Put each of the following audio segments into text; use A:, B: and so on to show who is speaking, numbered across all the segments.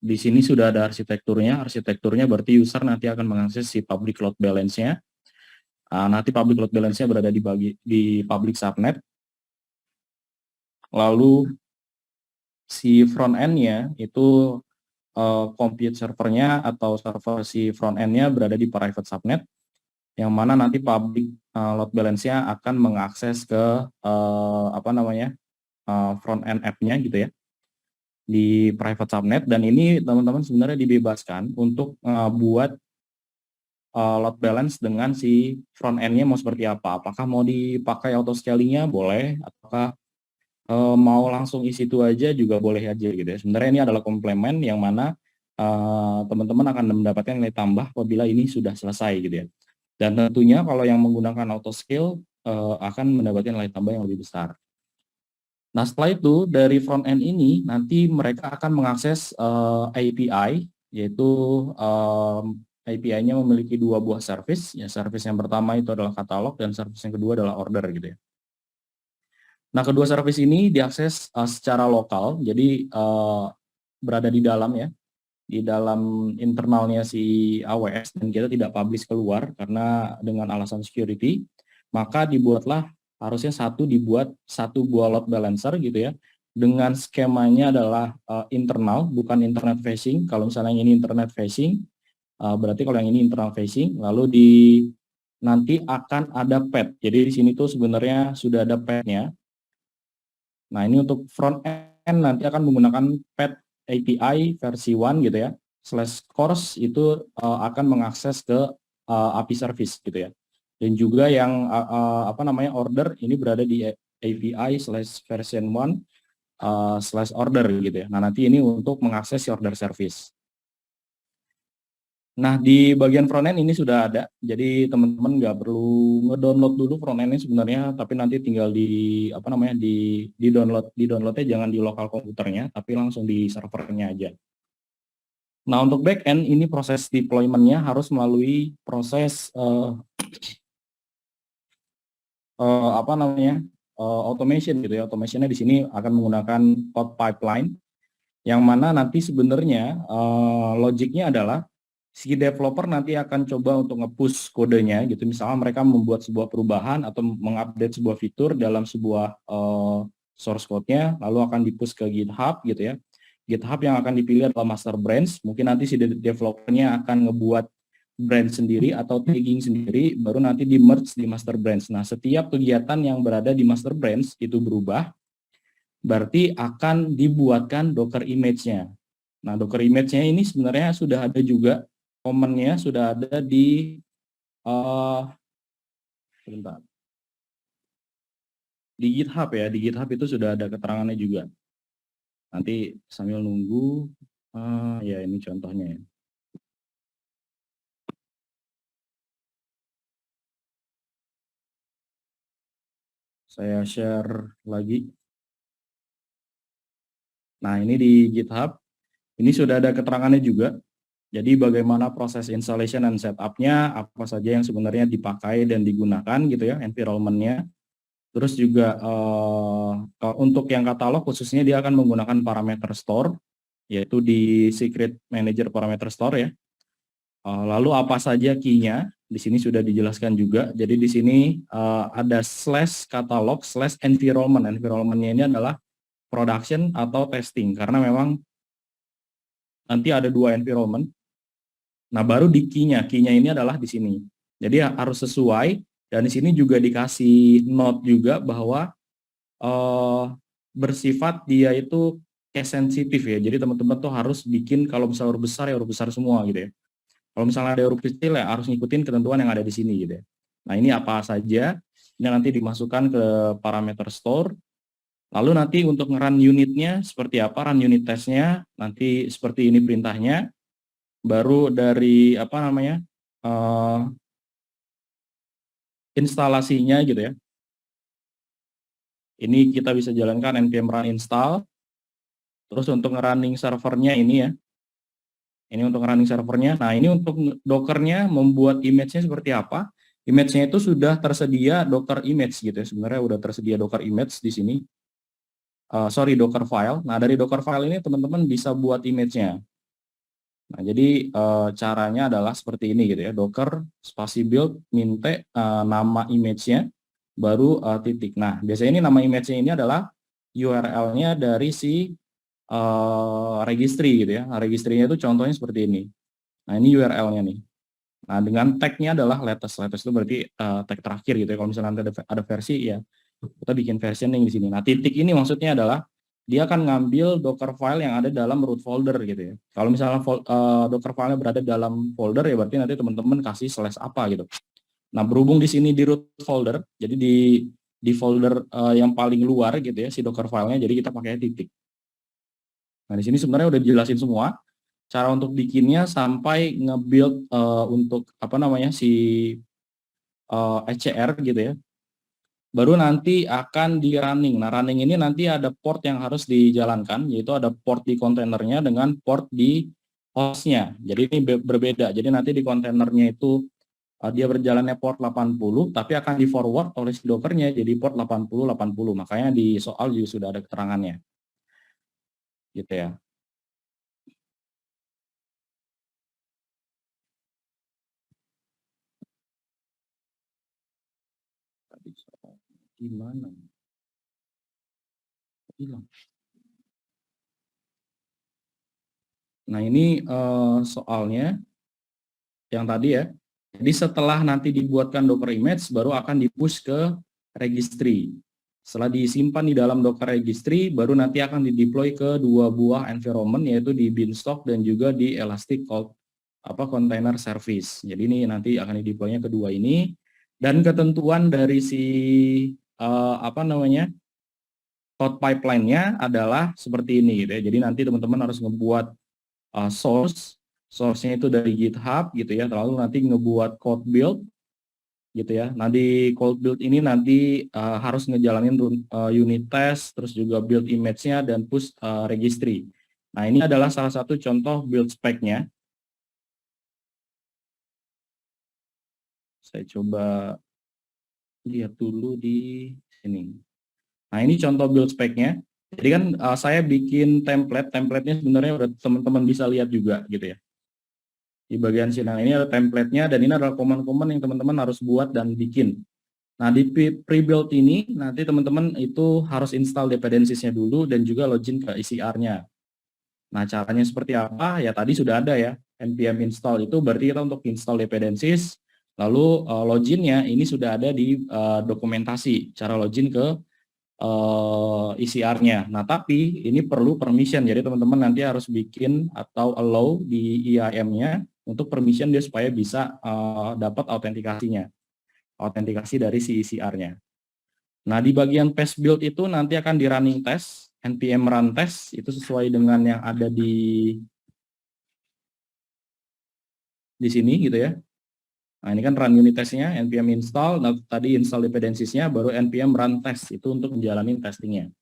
A: di sini sudah ada arsitekturnya. Arsitekturnya berarti user nanti akan mengakses si public load balance-nya. Nanti public load balance-nya berada di public subnet. Lalu si front end-nya itu compute servernya atau server si front end-nya berada di private subnet, yang mana nanti public load balance-nya akan mengakses ke front end app-nya gitu ya, di private subnet. Dan ini teman-teman sebenarnya dibebaskan untuk buat load balance dengan si front end-nya mau seperti apa. Apakah mau dipakai auto scaling-nya boleh, apakah mau langsung isi itu aja juga boleh aja gitu ya. Sebenarnya ini adalah komplement yang mana teman-teman akan mendapatkan nilai tambah apabila ini sudah selesai gitu ya. Dan tentunya kalau yang menggunakan auto scale akan mendapatkan nilai tambah yang lebih besar. Nah, setelah itu dari front end ini nanti mereka akan mengakses API, yaitu API-nya memiliki dua buah service. Ya, service yang pertama itu adalah katalog dan service yang kedua adalah order gitu ya. Nah, kedua service ini diakses secara lokal, jadi berada di dalam ya, di dalam internalnya si AWS, dan kita tidak publish keluar karena dengan alasan security. Maka harusnya dibuat satu buah load balancer gitu ya, dengan skemanya adalah internal, bukan internet facing. Kalau misalnya yang ini internet facing, berarti kalau yang ini internal facing, lalu nanti akan ada path. Jadi di sini tuh sebenarnya sudah ada path-nya. Nah, ini untuk front end nanti akan menggunakan path API versi 1 gitu ya, /course itu akan mengakses ke API service gitu ya. Dan juga yang order ini berada di API /version 1 /order gitu ya. Nah, nanti ini untuk mengakses si order service. Nah, di bagian front end ini sudah ada, jadi teman-teman nggak perlu ngedownload dulu front end-nya sebenarnya, tapi nanti tinggal di downloadnya jangan di lokal komputernya, tapi langsung di servernya aja. Nah, untuk back end ini proses deployment-nya harus melalui proses automation gitu ya. Automation-nya di sini akan menggunakan code pipeline, yang mana nanti sebenarnya logiknya adalah si developer nanti akan coba untuk nge-push kodenya gitu. Misalnya mereka membuat sebuah perubahan atau mengupdate sebuah fitur dalam sebuah source code-nya, lalu akan di-push ke GitHub gitu ya. GitHub yang akan dipilih adalah master branch. Mungkin nanti si developernya akan ngebuat branch sendiri atau tagging sendiri, baru nanti di-merge di master branch. Nah, setiap kegiatan yang berada di master branch itu berubah, berarti akan dibuatkan Docker image-nya. Nah, Docker image-nya ini sebenarnya sudah ada juga, command-nya sudah ada di di GitHub ya. Di GitHub itu sudah ada keterangannya juga. Nanti sambil nunggu, ya ini contohnya ya. Saya share lagi. Nah, ini di GitHub. Ini sudah ada keterangannya juga. Jadi bagaimana proses installation dan setup-nya, apa saja yang sebenarnya dipakai dan digunakan gitu ya, environment-nya. Terus juga untuk yang katalog khususnya dia akan menggunakan parameter store, yaitu di secret manager parameter store ya. Lalu apa saja key-nya, di sini sudah dijelaskan juga. Jadi di sini ada /catalog /environment. Environment-nya ini adalah production atau testing, karena memang nanti ada dua environment. Nah, baru di key-nya ini adalah di sini. Jadi harus sesuai, dan di sini juga dikasih note juga bahwa bersifat dia itu case sensitif ya. Jadi teman-teman tuh harus bikin kalau misalnya huruf besar ya huruf besar semua gitu ya. Kalau misalnya ada huruf kecil ya harus ngikutin ketentuan yang ada di sini gitu ya. Nah, ini apa saja, ini nanti dimasukkan ke parameter store. Lalu nanti untuk nge-run unitnya seperti apa, run unit testnya, nanti seperti ini perintahnya. Baru dari instalasinya gitu ya. Ini kita bisa jalankan npm run install. Terus untuk nge-running servernya ini ya. Ini untuk running servernya. Nah, ini untuk Docker-nya membuat image-nya seperti apa? Image-nya itu sudah tersedia Docker image gitu ya. Sebenarnya udah tersedia Docker image di sini. Docker file. Nah, dari Docker file ini teman-teman bisa buat image-nya. Nah, jadi caranya adalah seperti ini gitu ya. Docker spasi build minta nama image-nya baru titik. Nah, biasanya ini nama image-nya ini adalah URL-nya dari si registry gitu ya. Nah, registry-nya itu contohnya seperti ini. Nah, ini URL-nya nih. Nah, dengan tag-nya adalah latest. Latest itu berarti tag terakhir gitu ya. Kalau misalnya nanti ada versi ya, kita bikin versioning di sini. Nah, titik ini maksudnya adalah dia akan ngambil Docker file yang ada dalam root folder gitu ya. Kalau misalnya Docker file-nya berada dalam folder ya berarti nanti teman-teman kasih slash apa gitu. Nah, berhubung di sini di root folder, jadi di folder yang paling luar gitu ya si Docker file-nya, jadi kita pakai titik. Nah, di sini sebenarnya udah dijelasin semua cara untuk bikinnya sampai nge-build untuk apa namanya si ECR gitu ya. Baru nanti akan di running. Nah, running ini nanti ada port yang harus dijalankan, yaitu ada port di kontainernya dengan port di hostnya. Jadi ini berbeda. Jadi nanti di kontainernya itu dia berjalannya port 80, tapi akan di forward oleh si Dockernya jadi port 80-80. Makanya di soal juga sudah ada keterangannya. Gitu ya. Tadi soal gimana? Hilang. Nah, ini soalnya yang tadi ya. Jadi setelah nanti dibuatkan Docker image, baru akan di-push ke registry. Setelah disimpan di dalam Docker registry, baru nanti akan di-deploy ke dua buah environment, yaitu di Beanstalk dan juga di Elastic Container Service. Jadi ini nanti akan di-deploy-nya kedua ini. Dan ketentuan dari si code pipeline-nya adalah seperti ini gitu ya. Jadi nanti teman-teman harus ngebuat source-nya itu dari GitHub gitu ya, lalu nanti ngebuat code build gitu ya. Nah, di code build ini nanti harus ngejalanin unit test, terus juga build image-nya dan push registry. Nah, ini adalah salah satu contoh build spec-nya. Saya coba lihat dulu di sini. Nah, ini contoh build spec-nya. Jadi kan saya bikin template-nya sebenarnya udah teman-teman bisa lihat juga gitu ya. Di bagian sini, nah, ini ada template-nya dan ini adalah command-command yang teman-teman harus buat dan bikin. Nah, di pre-build ini nanti teman-teman itu harus install dependencies-nya dulu dan juga login ke ECR-nya. Nah, caranya seperti apa? Ya tadi sudah ada ya, npm install itu berarti kita untuk install dependencies, lalu login-nya ini sudah ada di dokumentasi, cara login ke ECR-nya. Nah, tapi ini perlu permission, jadi teman-teman nanti harus bikin atau allow di IAM-nya untuk permission dia supaya bisa dapat autentikasi dari si ECR-nya. Nah, di bagian paste build itu nanti akan di running test, npm run test, itu sesuai dengan yang ada di sini gitu ya. Nah, ini kan run unit testnya, npm install, nah, tadi install dependencies-nya, baru npm run test, itu untuk menjalani testingnya.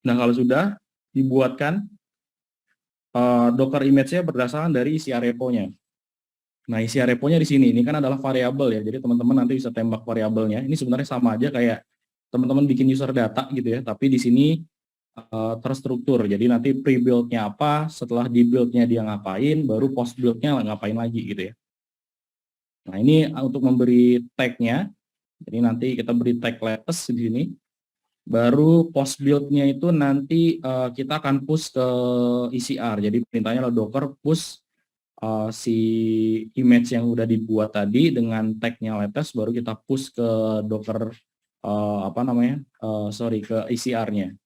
A: Nah, kalau sudah dibuatkan, Docker image-nya berdasarkan dari isi repo-nya. Nah, isi repo-nya di sini, ini kan adalah variabel ya, jadi teman-teman nanti bisa tembak variabelnya. Ini sebenarnya sama aja kayak teman-teman bikin user data gitu ya, tapi di sini terstruktur. Jadi nanti pre-build-nya apa, setelah di-build-nya dia ngapain, baru post-build-nya ngapain lagi gitu ya. Nah, ini untuk memberi tag-nya, jadi nanti kita beri tag latest di sini. Baru post build-nya itu nanti kita akan push ke ECR. Jadi perintahnya adalah docker push si image yang udah dibuat tadi dengan tag-nya latest, baru kita push ke docker ke ECR-nya,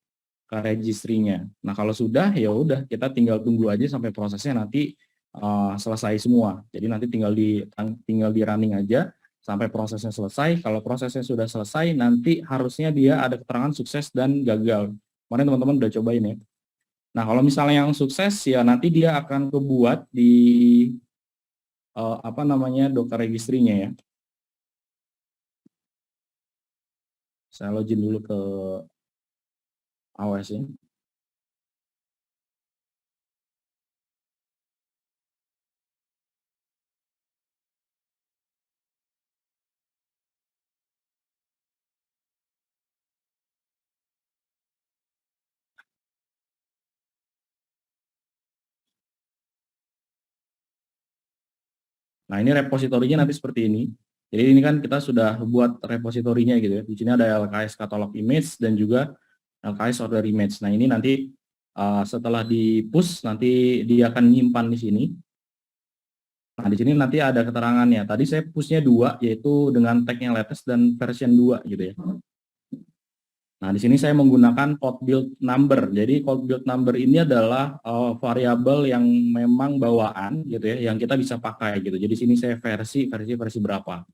A: ke registry-nya. Nah, kalau sudah ya udah kita tinggal tunggu aja sampai prosesnya nanti selesai semua. Jadi nanti tinggal di running aja sampai prosesnya selesai. Kalau prosesnya sudah selesai, nanti harusnya dia ada keterangan sukses dan gagal. Kemarin teman-teman udah cobain ya. Nah, kalau misalnya yang sukses ya nanti dia akan kebuat di Docker registry-nya ya. Saya login dulu ke AWS ya. Nah, ini repositorinya nanti seperti ini. Jadi ini kan kita sudah buat repositorinya gitu ya. Di sini ada LKS catalog image dan juga LKS order image. Nah, ini nanti setelah di-push nanti dia akan nyimpan di sini. Nah, di sini nanti ada keterangannya. Tadi saya push-nya 2 yaitu dengan tag-nya latest dan version 2 gitu ya. Nah, di sini saya menggunakan code build number. Jadi code build number ini adalah variabel yang memang bawaan gitu ya, yang kita bisa pakai gitu. Jadi sini saya versi berapa.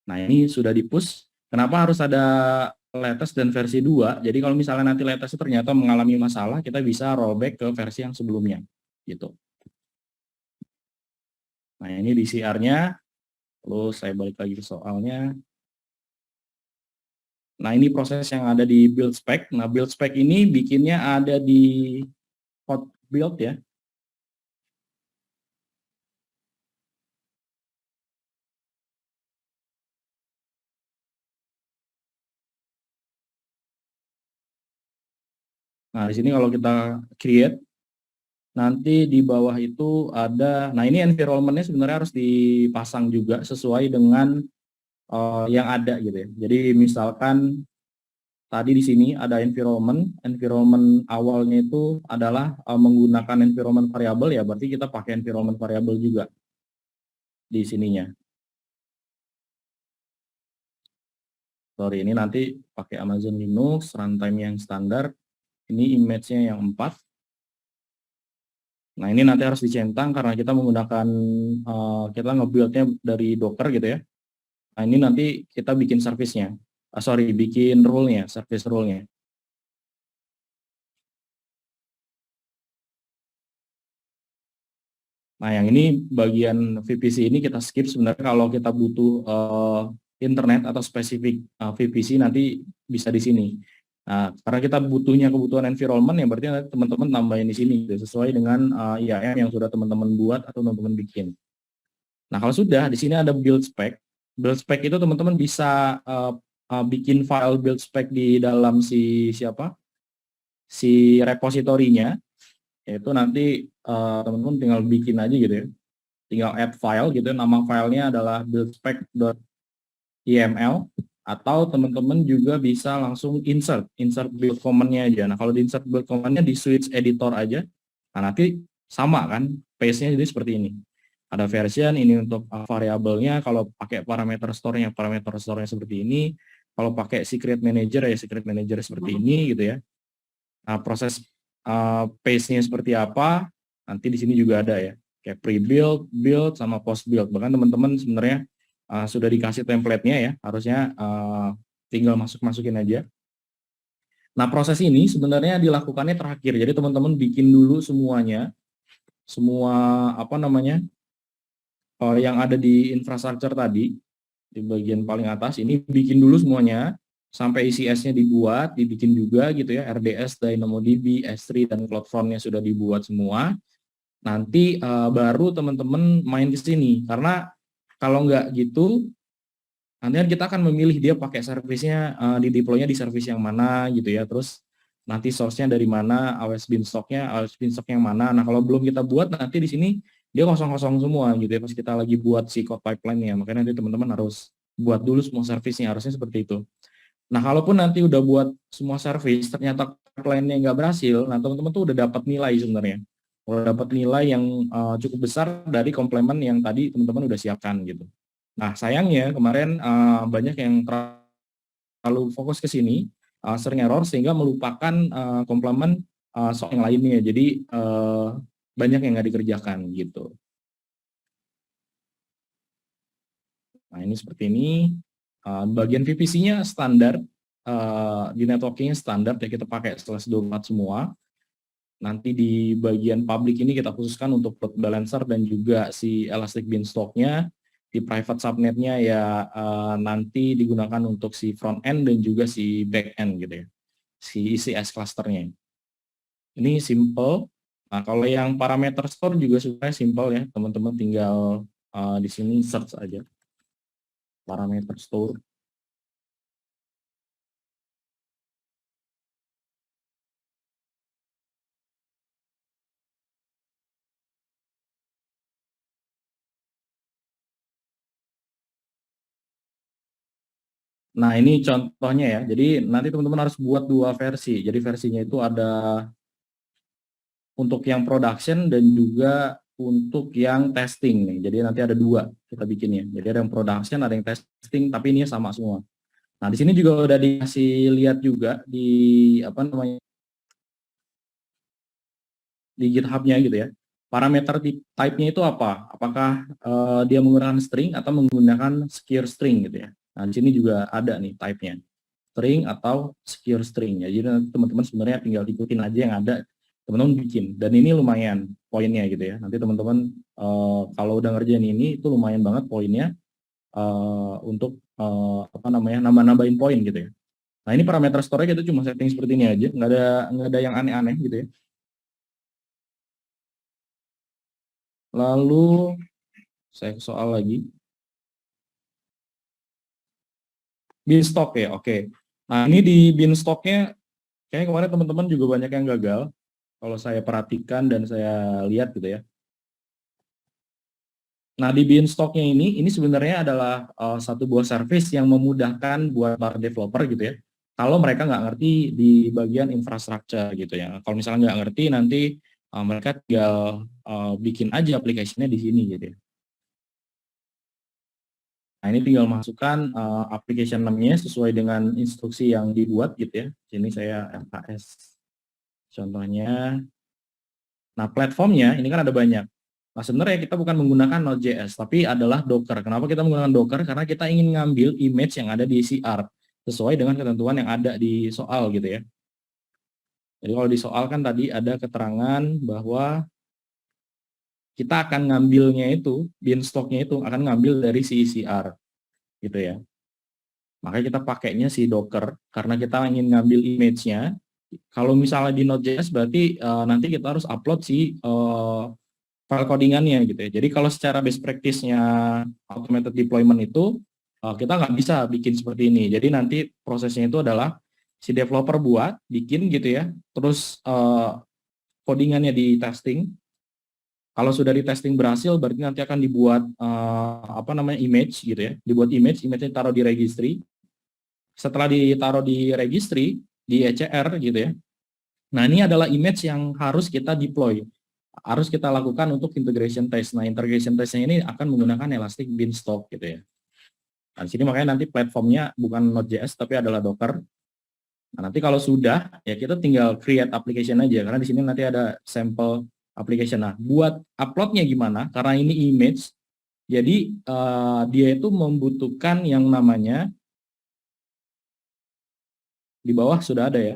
A: Nah, ini sudah di-push. Kenapa harus ada latest dan versi 2? Jadi kalau misalnya nanti latest ternyata mengalami masalah, kita bisa rollback ke versi yang sebelumnya gitu. Nah, ini di CR-nya. Lalu saya balik lagi ke soalnya. Nah, ini proses yang ada di build spec. Nah, build spec ini bikinnya ada di code build ya. Nah, di sini kalau kita create, nanti di bawah itu ada, nah ini environment-nya sebenarnya harus dipasang juga sesuai dengan yang ada gitu ya. Jadi misalkan tadi di sini ada environment awalnya itu adalah menggunakan environment variable ya, berarti kita pakai environment variable juga di sininya. Sorry, ini nanti pakai Amazon Linux, runtime yang standar, ini image-nya yang 4. Nah, ini nanti harus dicentang karena kita menggunakan, kita nge-build-nya dari Docker gitu ya. Nah, ini nanti kita bikin service-nya. Sorry, bikin rule-nya, service rule-nya. Nah, yang ini bagian VPC ini kita skip sebenarnya kalau kita butuh internet atau spesifik VPC nanti bisa di sini. Nah, karena kita butuhnya kebutuhan environment ya berarti nanti teman-teman tambahin di sini gitu, sesuai dengan IAM yang sudah teman-teman buat atau teman-teman bikin. Nah, kalau sudah di sini ada build spec. Build spec itu teman-teman bisa bikin file build spec di dalam si repositorinya, yaitu nanti teman-teman tinggal bikin aja gitu ya, tinggal add file gitu, nama filenya adalah buildspec.yml, atau teman-teman juga bisa langsung insert build command-nya aja. Nah, kalau di insert build command-nya di switch editor aja, nah nanti sama kan, paste-nya jadi seperti ini. Ada version, ini untuk variabelnya, kalau pakai parameter store-nya seperti ini, kalau pakai secret manager ya secret manager seperti ini gitu ya. Nah, proses paste-nya seperti apa, nanti di sini juga ada ya. Kayak pre-build, build, sama post-build. Bahkan teman-teman sebenarnya sudah dikasih template-nya ya, harusnya tinggal masukin aja. Nah, proses ini sebenarnya dilakukannya terakhir. Jadi teman-teman bikin dulu semuanya, semua yang ada di infrastructure tadi, di bagian paling atas, ini bikin dulu semuanya, sampai ICS-nya dibuat, dibikin juga gitu ya, RDS, DynamoDB, S3, dan CloudFront-nya sudah dibuat semua. Nanti baru teman-teman main ke sini, karena kalau nggak gitu, nanti kan kita akan memilih dia pakai service-nya, di deploy-nya di service yang mana gitu ya, terus nanti source-nya dari mana, AWS Beanstalk yang mana. Nah, kalau belum kita buat, nanti di sini dia kosong-kosong semua gitu ya, pas kita lagi buat si code pipeline-nya. Makanya nanti teman-teman harus buat dulu semua service-nya, harusnya seperti itu. Nah, kalaupun nanti udah buat semua service, ternyata pipeline-nya nggak berhasil, nah teman-teman tuh udah dapat nilai sebenarnya. Udah dapat nilai yang cukup besar dari komplement yang tadi teman-teman udah siapkan gitu. Nah, sayangnya kemarin banyak yang terlalu fokus ke sini, sering error sehingga melupakan komplement soal yang lainnya. Jadi banyak yang nggak dikerjakan gitu. Nah, ini seperti ini. Bagian VPC-nya standar, di networking standar ya, kita pakai /24 semua. Nanti di bagian public ini kita khususkan untuk load balancer dan juga si Elastic Beanstalk-nya. Di private subnet-nya ya nanti digunakan untuk si front end dan juga si back end gitu ya, si ECS cluster-nya. Ini simple. Nah, kalau yang parameter store juga sebenarnya simple ya, teman-teman tinggal di sini search aja parameter store. Nah, ini contohnya ya. Jadi nanti teman-teman harus buat dua versi. Jadi versinya itu ada untuk yang production dan juga untuk yang testing nih. Jadi nanti ada dua kita bikinnya. Jadi ada yang production, ada yang testing, tapi ini sama semua. Nah, di sini juga udah dikasih lihat juga di apa namanya di GitHub-nya gitu ya. Parameter type-nya itu apa? Apakah dia menggunakan string atau menggunakan secure string gitu ya. Nah, di sini juga ada nih type-nya. String atau secure string ya. Jadi nanti teman-teman sebenarnya tinggal ikutin aja yang ada, teman-teman bikin. Dan ini lumayan poinnya gitu ya. Nanti teman-teman kalau udah ngerjain ini itu lumayan banget poinnya untuk apa namanya nambah-nambahin poin gitu ya. Nah, ini parameter storage itu cuma setting seperti ini aja, nggak ada yang aneh-aneh gitu ya. Lalu saya ke soal lagi. Beanstalk ya, oke. Nah, ini di beanstalknya kayaknya kemarin teman-teman juga banyak yang gagal. Kalau saya perhatikan dan saya lihat gitu ya. Nah, di beanstalknya ini sebenarnya adalah satu buah service yang memudahkan buat para developer gitu ya. Kalau mereka nggak ngerti di bagian infrastruktur gitu ya. Kalau misalnya nggak ngerti nanti mereka tinggal bikin aja aplikasinya di sini gitu ya. Nah, ini tinggal masukkan application name-nya sesuai dengan instruksi yang dibuat gitu ya. Sini saya FHS contohnya. Nah, platformnya ini kan ada banyak. Nah, sebenarnya kita bukan menggunakan Node.js, tapi adalah Docker. Kenapa kita menggunakan Docker? Karena kita ingin ngambil image yang ada di CR, sesuai dengan ketentuan yang ada di soal gitu ya. Jadi kalau di soal kan tadi ada keterangan bahwa kita akan ngambilnya itu, beanstalk-nya itu akan ngambil dari si CR gitu ya. Makanya kita pakainya si Docker, karena kita ingin ngambil image-nya. Kalau misalnya di Node.js berarti nanti kita harus upload si file codingannya gitu ya. Jadi kalau secara best practice-nya automated deployment itu kita nggak bisa bikin seperti ini. Jadi nanti prosesnya itu adalah si developer buat, bikin gitu ya, terus codingannya di testing. Kalau sudah di testing berhasil, berarti nanti akan dibuat apa namanya image gitu ya, dibuat image-nya taruh di registry. Setelah ditaruh di registry di ECR gitu ya. Nah, ini adalah image yang harus kita deploy, harus kita lakukan untuk integration test. Nah, integration testnya ini akan menggunakan Elastic Beanstalk gitu ya. Nah, di sini makanya nanti platformnya bukan Node.js tapi adalah Docker. Nah, nanti kalau sudah ya kita tinggal create application aja karena di sini nanti ada sampel application. Nah, buat uploadnya gimana? Karena ini image, jadi dia itu membutuhkan yang namanya di bawah sudah ada ya.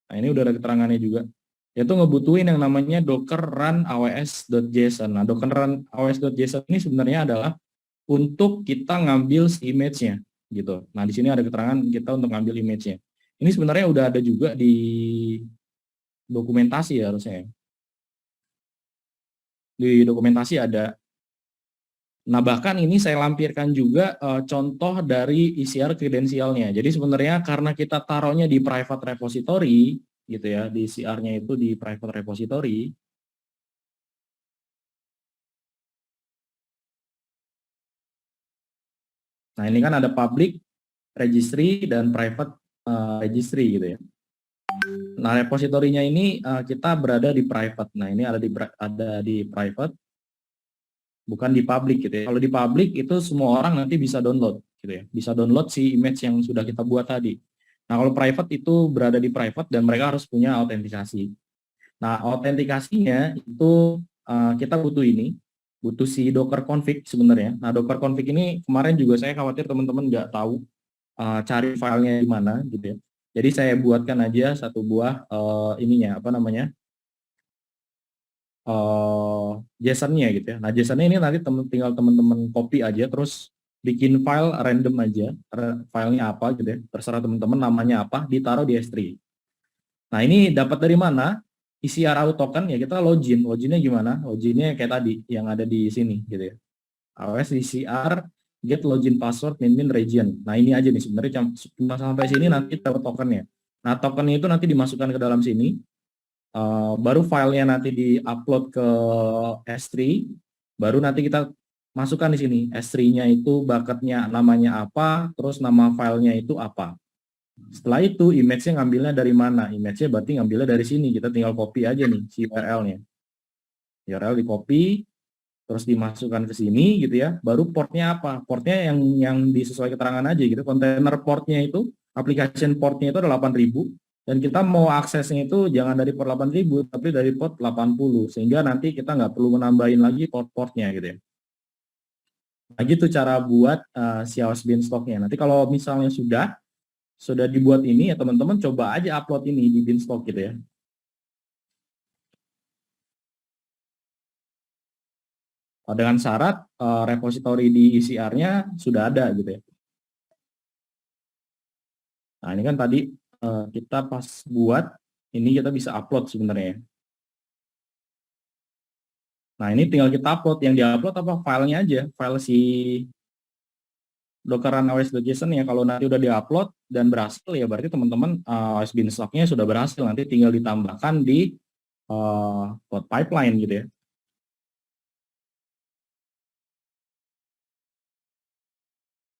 A: Nah, ini udah ada keterangannya juga. Yaitu ngebutuhin yang namanya docker run aws.json. Nah, docker run aws.json ini sebenarnya adalah untuk kita ngambil si image-nya gitu. Nah, di sini ada keterangan kita untuk ngambil image-nya. Ini sebenarnya udah ada juga di dokumentasi ya harusnya. Di dokumentasi ada. Nah, bahkan ini saya lampirkan juga contoh dari ECR kredensialnya. Jadi sebenarnya karena kita taruhnya di private repository gitu ya, di CR-nya itu di private repository. Nah, ini kan ada public registry dan private registry gitu ya. Nah, repositorinya ini kita berada di private. Nah, ini ada di private, bukan di public gitu ya. Kalau di public itu semua orang nanti bisa download gitu ya. Bisa download si image yang sudah kita buat tadi. Nah, kalau private itu berada di private dan mereka harus punya autentikasi. Nah, autentikasinya itu kita butuh ini, butuh si Docker config sebenarnya. Nah, Docker config ini kemarin juga saya khawatir teman-teman nggak tahu cari filenya di mana gitu ya. Jadi saya buatkan aja satu buah ininya apa namanya JSON-nya gitu ya. Nah, JSON-nya ini nanti tinggal teman-teman copy aja terus bikin file random aja, filenya apa gitu ya. Terserah teman-teman namanya apa, ditaruh di S3. Nah, ini dapat dari mana? ECR auto token ya kita login. Loginnya gimana? Loginnya kayak tadi yang ada di sini gitu ya. AWS ECR get login password min region. Nah, ini aja nih sebenarnya cuma sampai sini nanti dapat tokennya. Nah, tokennya itu nanti dimasukkan ke dalam sini. Baru filenya nanti di-upload ke S3, baru nanti kita masukkan di sini S3-nya itu bucketnya namanya apa, terus nama filenya itu apa. Setelah itu image-nya ngambilnya dari mana? Image-nya berarti ngambilnya dari sini. Kita tinggal copy aja nih si URL-nya. URL di copy, terus dimasukkan ke sini gitu ya. Baru portnya apa? Portnya yang disesuai keterangan aja gitu. Kontainer portnya itu, application portnya itu ada 8000 dan kita mau aksesnya itu jangan dari port 8000 tapi dari port 80 sehingga nanti kita nggak perlu menambahin lagi port-portnya gitu ya. Nah gitu cara buat CIOS Beanstalk-nya. Nanti kalau misalnya sudah dibuat ini ya teman-teman coba aja upload ini di Beanstalk gitu ya. Dengan syarat repository di ECR-nya sudah ada gitu ya. Nah ini kan tadi kita pas buat ini kita bisa upload sebenarnya. Nah ini tinggal kita upload, yang diupload apa filenya aja, file si Dockeran OS.json ya. Kalau nanti udah diupload dan berhasil ya berarti teman-teman OS Beanstalk-nya sudah berhasil. Nanti tinggal ditambahkan di code pipeline gitu ya.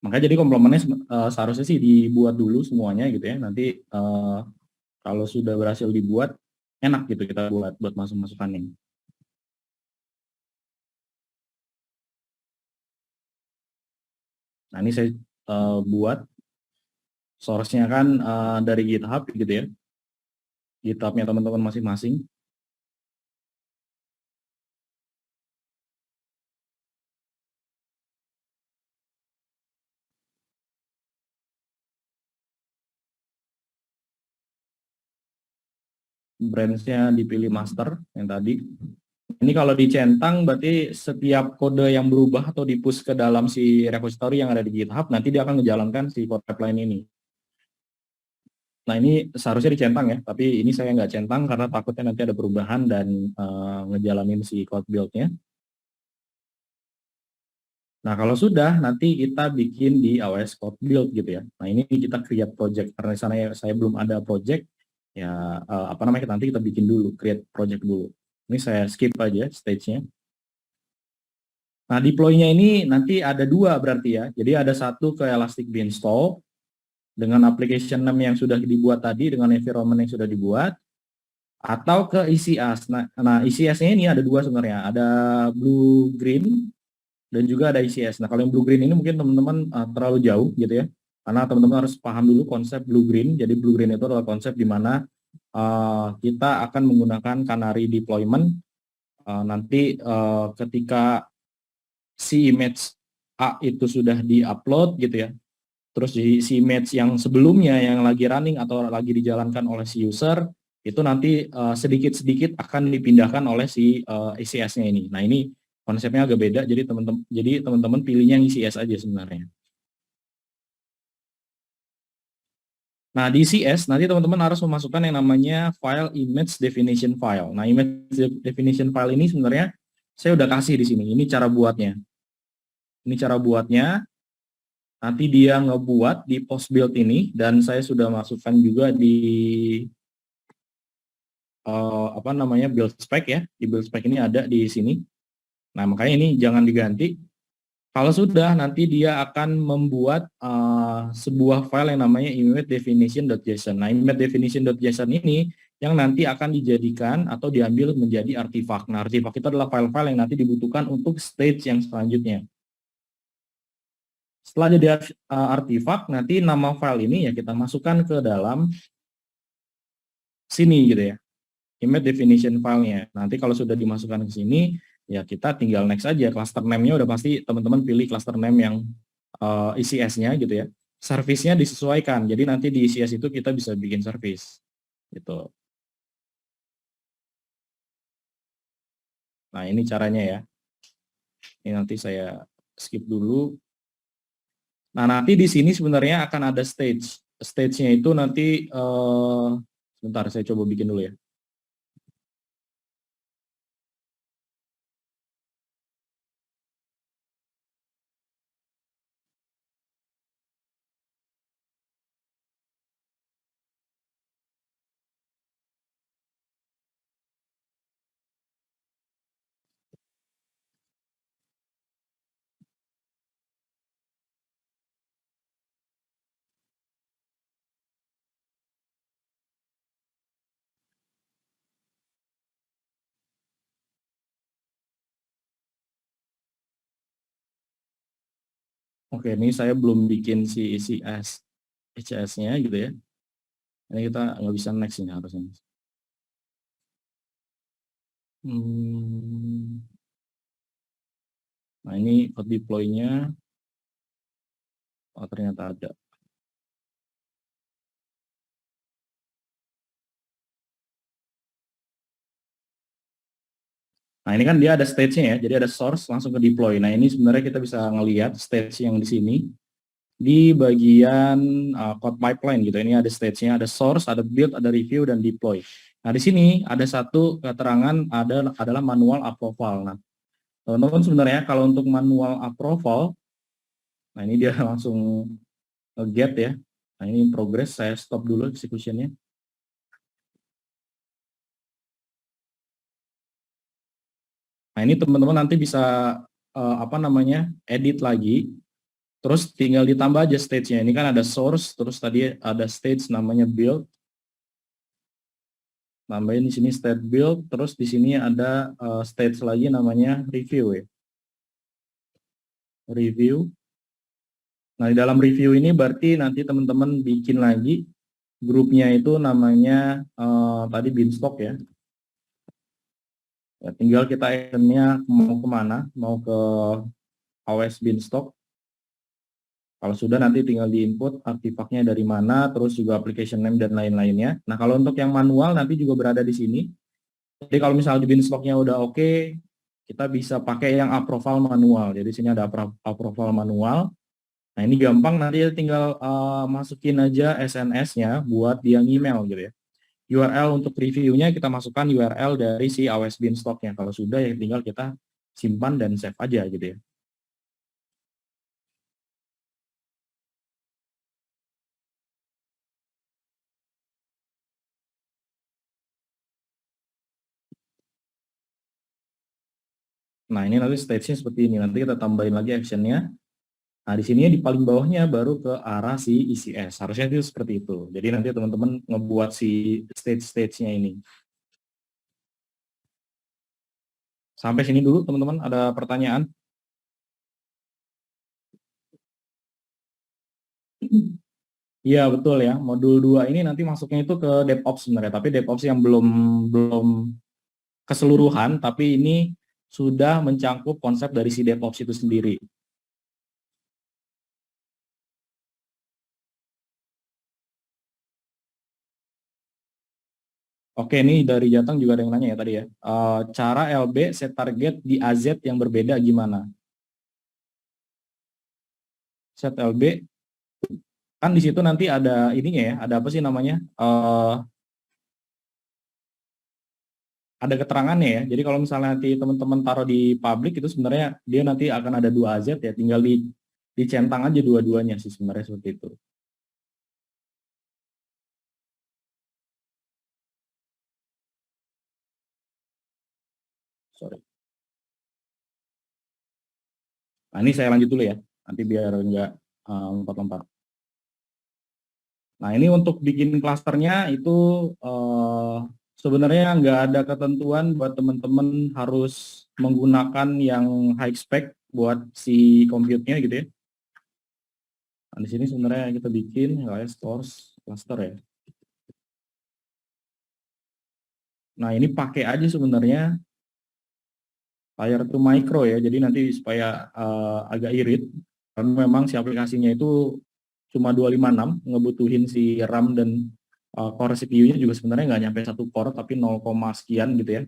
A: Makanya jadi komplemennya seharusnya sih dibuat dulu semuanya gitu ya. Nanti kalau sudah berhasil dibuat enak gitu kita buat masuk-masukannya. Nah ini saya buat source-nya kan dari GitHub gitu ya. GitHub-nya teman-teman masing-masing. Branch-nya dipilih master yang tadi. Ini kalau dicentang berarti setiap kode yang berubah atau di-push ke dalam si repository yang ada di GitHub nanti dia akan menjalankan si code pipeline ini. Nah ini seharusnya dicentang ya, tapi ini saya nggak centang karena takutnya nanti ada perubahan dan ngejalanin si code build-nya. Nah kalau sudah nanti kita bikin di AWS Code Build gitu ya. Nah ini kita create project karena di sana saya belum ada project ya apa namanya nanti kita bikin dulu create project dulu. Ini saya skip aja stage-nya. Nah deploy-nya ini nanti ada dua berarti ya. Jadi ada satu ke Elastic Beanstalk dengan application name yang sudah dibuat tadi dengan environment yang sudah dibuat atau ke ECS. Nah ECS-nya ini ada dua sebenarnya. Ada Blue Green dan juga ada ICS. Nah, kalau yang blue green ini mungkin teman-teman terlalu jauh gitu ya. Karena teman-teman harus paham dulu konsep blue green. Jadi blue green itu adalah konsep di mana kita akan menggunakan Canary deployment nanti ketika si image A itu sudah di-upload gitu ya. Terus si image yang sebelumnya yang lagi running atau lagi dijalankan oleh si user itu nanti sedikit-sedikit akan dipindahkan oleh si ECS-nya ini. Nah, ini konsepnya agak beda jadi teman-teman pilihnya yang ECS aja sebenarnya. Nah, di ECS nanti teman-teman harus memasukkan yang namanya file image definition file. Nah, image definition file ini sebenarnya saya udah kasih di sini. Ini cara buatnya. Ini cara buatnya. Nanti dia ngebuat di post build ini dan saya sudah masukkan juga di apa namanya build spec ya. Di build spec ini ada di sini. Nah, makanya ini jangan diganti. Kalau sudah, nanti dia akan membuat sebuah file yang namanya image definition.json. Nah, image definition.json ini yang nanti akan dijadikan atau diambil menjadi artifak. Nah, artifak itu adalah file-file yang nanti dibutuhkan untuk stage yang selanjutnya. Setelah jadi artifak, nanti nama file ini ya kita masukkan ke dalam sini gitu ya. Image definition filenya. Nanti kalau sudah dimasukkan ke sini, ya kita tinggal next aja. Cluster name-nya udah pasti teman-teman pilih cluster name yang ECS-nya gitu ya. Service-nya disesuaikan. Jadi nanti di ECS itu kita bisa bikin service gitu. Nah, ini caranya ya. Ini nanti saya skip dulu. Nah, nanti di sini sebenarnya akan ada stage. Stage-nya itu nanti sebentar saya coba bikin dulu ya. Oke, ini saya belum bikin si ICS-nya gitu ya. Ini kita nggak bisa next ini harusnya. Nah ini code deploy-nya, oh ternyata ada. Nah ini kan dia ada stage-nya ya, jadi ada source langsung ke deploy. Nah ini sebenarnya kita bisa ngelihat stage yang di sini di bagian code pipeline gitu. Ini ada stage-nya, ada source, ada build, ada review, dan deploy. Nah di sini ada satu keterangan adalah manual approval. Nah teman-teman sebenarnya kalau untuk manual approval, nah ini dia langsung get ya. Nah ini in progress, saya stop dulu execution-nya. Nah ini teman-teman nanti bisa edit lagi, terus tinggal ditambah aja stage-nya. Ini kan ada source, terus tadi ada stage namanya build, tambahin di sini state build, terus di sini ada stage lagi namanya review ya. Review. Nah di dalam review ini berarti nanti teman-teman bikin lagi grupnya itu namanya tadi beanstalk ya. Ya, tinggal kita actionnya mau kemana, mau ke AWS beanstalk. Kalau sudah nanti tinggal di-input artifaknya dari mana, terus juga application name dan lain-lainnya. Nah, kalau untuk yang manual nanti juga berada di sini. Jadi kalau misalnya di beanstalk-nya udah oke, kita bisa pakai yang approval manual. Jadi sini ada approval manual. Nah, ini gampang, nanti tinggal masukin aja SNS-nya buat dia email gitu ya. URL untuk reviewnya kita masukkan URL dari si AWS beanstalk-nya. Kalau sudah ya tinggal kita simpan dan save aja gitu ya. Nah, ini nanti stage-nya seperti ini. Nanti kita tambahin lagi action-nya. Nah, di sini di paling bawahnya baru ke arah si ECS. Harusnya itu seperti itu. Jadi nanti teman-teman ngebuat si stage-stage-nya ini. Sampai sini dulu teman-teman, ada pertanyaan? Iya, betul ya. Modul 2 ini nanti masuknya itu ke DevOps sebenarnya, tapi DevOps yang belum belum keseluruhan, tapi ini sudah mencangkup konsep dari si DevOps itu sendiri. Oke, ini dari Jateng juga ada yang nanya ya tadi ya. Cara LB set target di AZ yang berbeda gimana? Set LB kan di situ nanti ada ininya ya, ada apa sih namanya? Ada keterangannya ya. Jadi kalau misalnya nanti teman-teman taruh di publik itu sebenarnya dia nanti akan ada 2 AZ ya, tinggal dicentang aja dua-duanya sih sebenarnya seperti itu. Sorry. Nah, ini saya lanjut dulu ya. Nanti biar enggak lompat-lompat. Nah, ini untuk bikin klasternya itu sebenarnya nggak ada ketentuan buat teman-teman harus menggunakan yang high spec buat si compute-nya gitu ya. Nah, di sini sebenarnya kita bikin LS source cluster ya. Nah, ini pakai aja sebenarnya layer to micro ya. Jadi nanti supaya agak irit karena memang si aplikasinya itu cuma 256 ngebutuhin si RAM dan core CPU-nya juga sebenarnya nggak nyampe 1 core tapi 0, sekian gitu ya.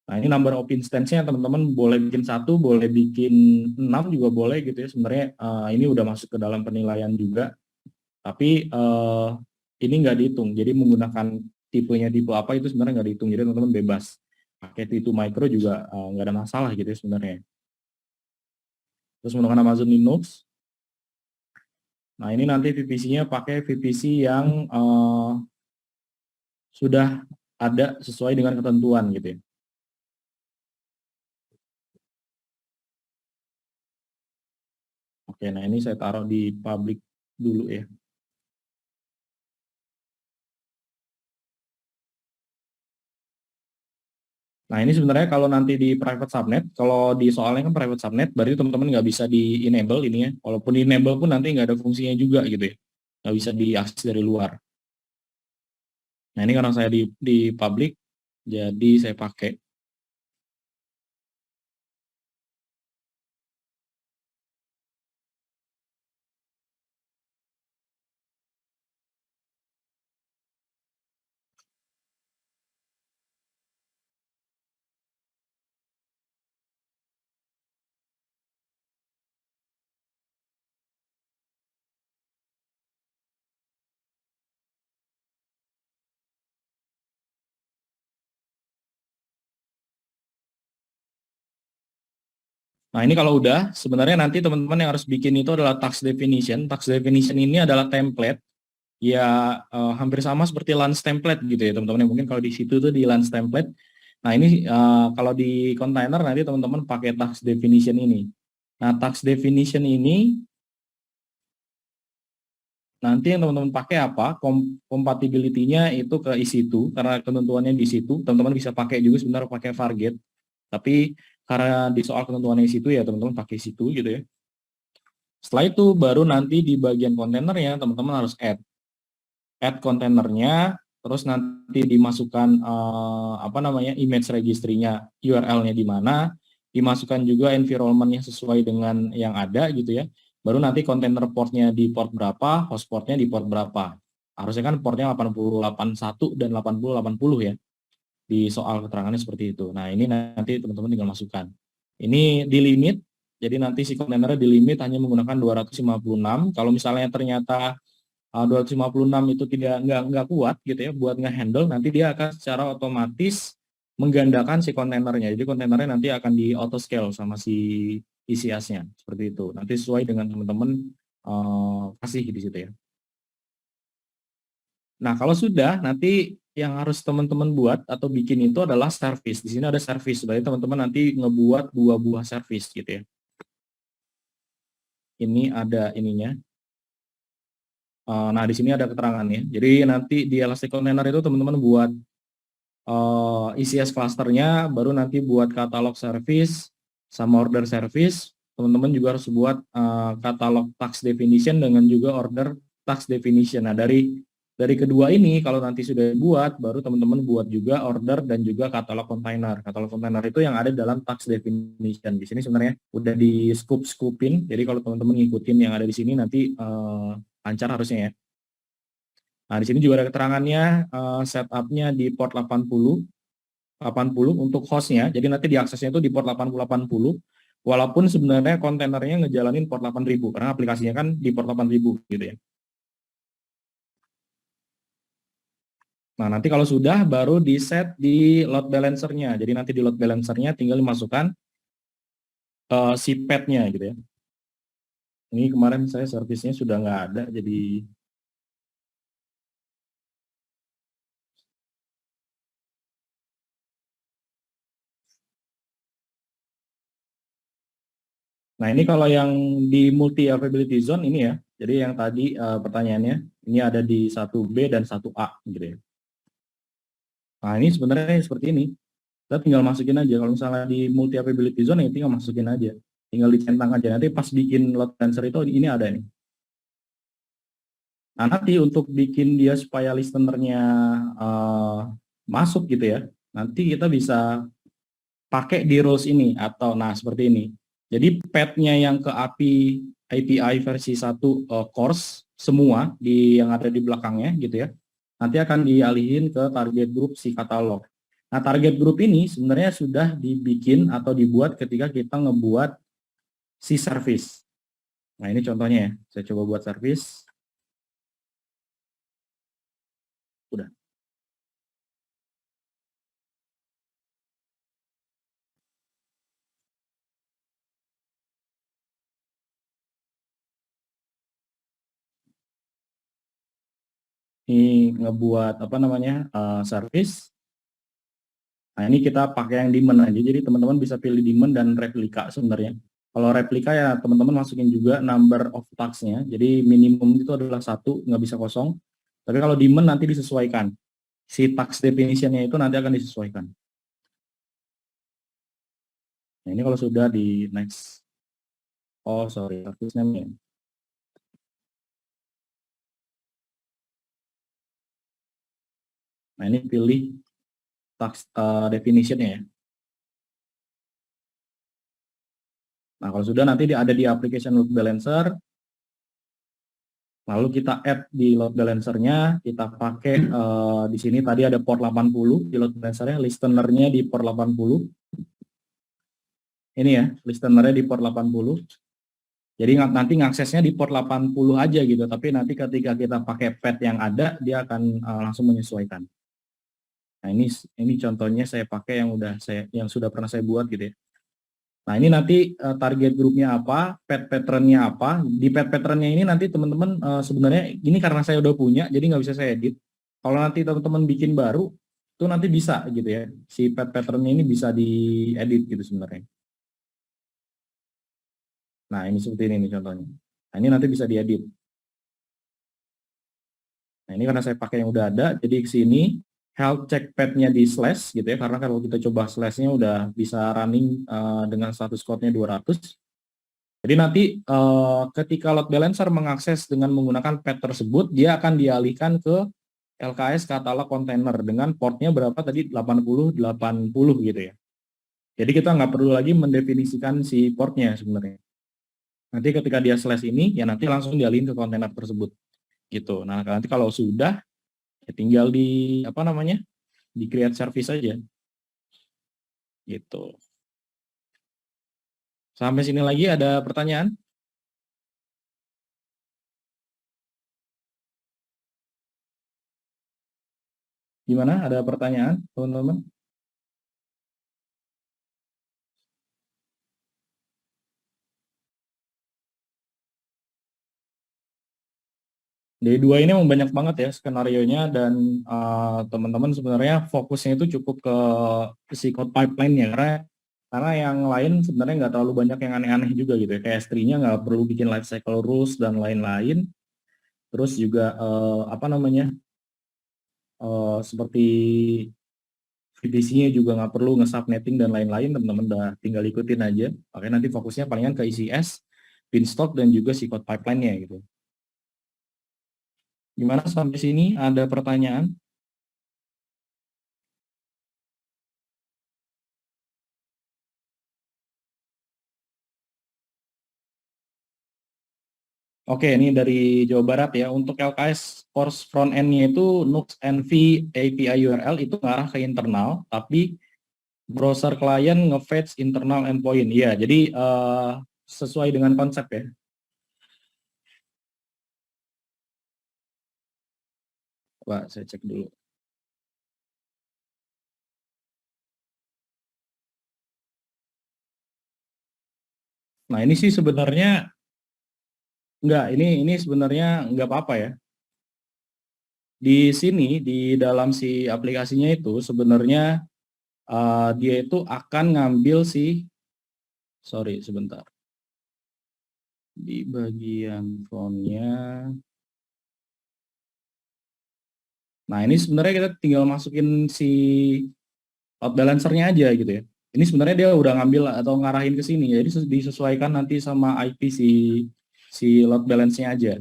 A: Nah ini number of instance-nya teman-teman boleh bikin 1, boleh bikin 6 juga boleh gitu ya. Sebenarnya ini udah masuk ke dalam penilaian juga. Tapi ini nggak dihitung. Jadi menggunakan tipenya tipe apa itu sebenarnya nggak dihitung. Jadi teman-teman bebas. Pakai T2 Micro juga nggak ada masalah gitu ya sebenarnya. Terus menggunakan Amazon Linux. Nah ini nanti VPC-nya pakai VPC yang sudah ada sesuai dengan ketentuan gitu ya. Oke, nah ini saya taruh di public dulu ya. Nah, ini sebenarnya kalau nanti di private subnet, kalau di soalnya kan private subnet, berarti teman-teman nggak bisa di-enable ininya. Walaupun di-enable pun nanti nggak ada fungsinya juga gitu ya. Nggak bisa diakses dari luar. Nah, ini karena saya di public, jadi saya pakai. Nah, ini kalau udah, sebenarnya nanti teman-teman yang harus bikin itu adalah task definition. Task definition ini adalah template, ya hampir sama seperti Lance template gitu ya teman-teman. Mungkin kalau di situ tuh di Lance template. Nah, ini kalau di container nanti teman-teman pakai task definition ini. Nah, task definition ini nanti yang teman-teman pakai apa? Compatibility-nya itu ke EC2, karena ketentuannya di situ. Teman-teman bisa pakai juga sebenarnya pakai Fargate. Tapi karena di soal ketentuannya EC2 ya teman-teman pakai EC2 gitu ya. Setelah itu baru nanti di bagian kontainernya teman-teman harus add kontainernya, terus nanti dimasukkan apa namanya image registry-nya, URL-nya di mana, dimasukkan juga environment-nya sesuai dengan yang ada gitu ya. Baru nanti kontainer port-nya di port berapa, host port-nya di port berapa. Harusnya kan port-nya 8081 dan 8080 ya. Di soal keterangannya seperti itu. Nah, ini nanti teman-teman tinggal masukkan. Ini di limit, jadi nanti si kontainernya di limit hanya menggunakan 256. Kalau misalnya ternyata 256 itu nggak kuat gitu ya buat ngehandle, nanti dia akan secara otomatis menggandakan si kontainernya. Jadi kontainernya nanti akan di auto scale sama si ECS-nya seperti itu. Nanti sesuai dengan teman-teman kasih di situ ya. Nah, kalau sudah nanti yang harus teman-teman buat atau bikin itu adalah service. Di sini ada service, berarti teman-teman nanti ngebuat 2 buah service gitu ya. Ini ada ininya. Nah, di sini ada keterangannya. Jadi nanti di Elastic Container itu teman-teman buat ECS clusternya, baru nanti buat katalog service sama order service. Teman-teman juga harus buat katalog task definition dengan juga order task definition. Nah, dari kedua ini kalau nanti sudah buat, baru teman-teman buat juga order dan juga katalog container. Katalog container itu yang ada dalam task definition. Di sini sebenarnya udah di scoop-scoopin. Jadi kalau teman-teman ngikutin yang ada di sini nanti lancar harusnya ya. Nah, di sini juga ada keterangannya setup-nya di port 80 untuk hostnya. Jadi nanti diaksesnya itu di port 8080. Walaupun sebenarnya kontainernya ngejalanin port 8000 karena aplikasinya kan di port 8000 gitu ya. Nah, nanti kalau sudah baru di set di load balancernya. Jadi nanti di load balancernya tinggal dimasukkan si pad-nya gitu ya. Ini kemarin saya servisnya sudah nggak ada, jadi nah ini kalau yang di multi availability zone ini ya. Jadi yang tadi pertanyaannya ini ada di 1B dan 1A gitu ya. Nah, ini sebenarnya seperti ini. Kita tinggal masukin aja. Kalau misalnya di multi availability zone, ya tinggal masukin aja. Tinggal dicentang aja. Nanti pas bikin load balancer itu ini ada nih. Nah, nanti untuk bikin dia supaya listenernya masuk gitu ya, nanti kita bisa pakai di rules ini atau nah seperti ini. Jadi path-nya yang ke API versi 1 course semua yang ada di belakangnya gitu ya. Nanti akan dialihin ke target group si katalog. Nah, target group ini sebenarnya sudah dibikin atau dibuat ketika kita ngebuat si service. Nah, ini contohnya ya. Saya coba buat service. Udah. Ini ngebuat apa namanya service. Nah, ini kita pakai yang daemon aja. Jadi teman-teman bisa pilih daemon dan replika sebenarnya. Kalau replika ya teman-teman masukin juga number of tasks-nya. Jadi minimum itu adalah 1, nggak bisa kosong. Tapi kalau daemon nanti disesuaikan. Si task definition-nya itu nanti akan disesuaikan. Nah, ini kalau sudah di next. Oh, sorry, service name-nya. Nah, ini pilih tax definition-nya ya. Nah, kalau sudah nanti ada di application load balancer, lalu kita add di load balancer-nya, kita pakai di sini tadi ada port 80 di load balancer-nya, listener-nya di port 80. Ini ya, listener-nya di port 80. Jadi nanti ngaksesnya di port 80 aja gitu, tapi nanti ketika kita pakai pad yang ada, dia akan langsung menyesuaikan. Nah, ini contohnya saya pakai yang sudah pernah saya buat gitu ya. Nah, ini nanti target grupnya apa, pet pattern-nya apa. Di pet pattern-nya ini nanti teman-teman sebenarnya ini karena saya udah punya, jadi nggak bisa saya edit. Kalau nanti teman-teman bikin baru, itu nanti bisa gitu ya. Si pet pattern-nya ini bisa diedit gitu sebenarnya. Nah, ini seperti ini nih contohnya. Nah, ini nanti bisa diedit. Nah, ini karena saya pakai yang udah ada, jadi ke sini health check pad-nya di slash gitu ya, karena kalau kita coba slash-nya udah bisa running dengan status code-nya 200. Jadi nanti ketika load balancer mengakses dengan menggunakan pad tersebut, dia akan dialihkan ke LKS katalog kontainer dengan portnya berapa tadi 80 gitu ya. Jadi kita nggak perlu lagi mendefinisikan si portnya sebenarnya. Nanti ketika dia slash ini, ya nanti langsung dialihin ke kontainer tersebut gitu. Nah, nanti kalau sudah ya tinggal di apa namanya, di create service aja gitu. Sampai sini lagi ada pertanyaan? Gimana? Ada pertanyaan, teman-teman? D2 ini memang banyak banget ya skenario-nya dan teman-teman sebenarnya fokusnya itu cukup ke si code pipeline-nya karena yang lain sebenarnya nggak terlalu banyak yang aneh-aneh juga gitu ya. Kayak S3-nya nggak perlu bikin life cycle rules dan lain-lain. Terus juga apa namanya seperti VPC-nya juga nggak perlu nge-subnetting dan lain-lain, teman-teman udah tinggal ikutin aja. Oke, nanti fokusnya palingan ke ECS, beanstalk, dan juga si code pipeline-nya gitu. Gimana sampai sini? Ada pertanyaan? Oke, ini dari Jawa Barat ya. Untuk LKS course front end-nya itu Nux NV API URL itu ngarah ke internal, tapi browser klien nge-fetch internal endpoint. Iya, jadi sesuai dengan konsep ya. Coba saya cek dulu. Nah, ini sih sebenarnya enggak, ini sebenarnya enggak apa-apa ya. Di sini, di dalam si aplikasinya itu sebenarnya dia itu akan ngambil sorry sebentar, di bagian frontnya. Nah, ini sebenarnya kita tinggal masukin si load balancer-nya aja gitu ya. Ini sebenarnya dia udah ngambil atau ngarahin ke sini, jadi disesuaikan nanti sama IP si load balance-nya aja.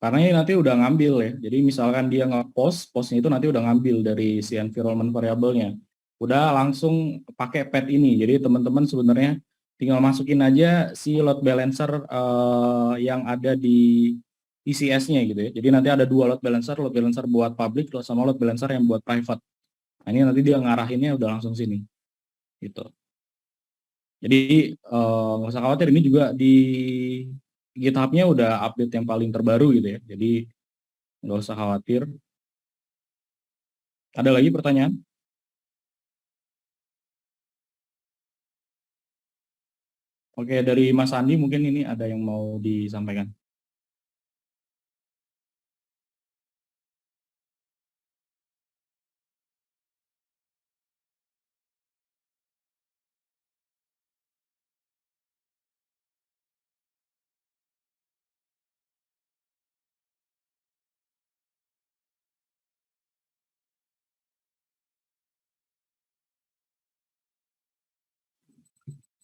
A: Karena ini nanti udah ngambil ya. Jadi misalkan dia nge-post, postnya itu nanti udah ngambil dari si environment variable-nya. Udah langsung pakai pad ini. Jadi teman-teman sebenarnya tinggal masukin aja si load balancer yang ada di ECS-nya gitu ya. Jadi nanti ada dua load balancer buat public sama load balancer yang buat private. Nah, ini nanti dia ngarahinnya udah langsung sini gitu. Jadi nggak usah khawatir, ini juga di GitHub-nya udah update yang paling terbaru gitu ya. Jadi nggak usah khawatir. Ada lagi pertanyaan? Oke, dari Mas Andi mungkin ini ada yang mau disampaikan.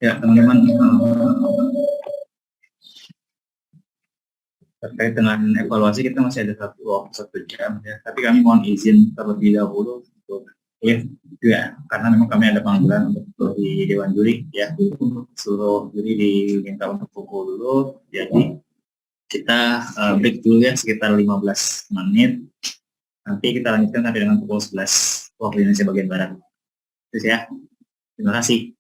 B: Ya teman-teman, terkait dengan evaluasi kita masih ada waktu 1 jam ya, tapi kami mohon izin terlebih dahulu untuk live ya, karena memang kami ada panggilan untuk di Dewan Juri ya, seluruh juri diminta untuk pukul dulu, jadi kita break dulu ya sekitar 15 menit, nanti kita lanjutkan sampai dengan pukul 11 waktu Indonesia bagian Barat. Terus ya, terima kasih.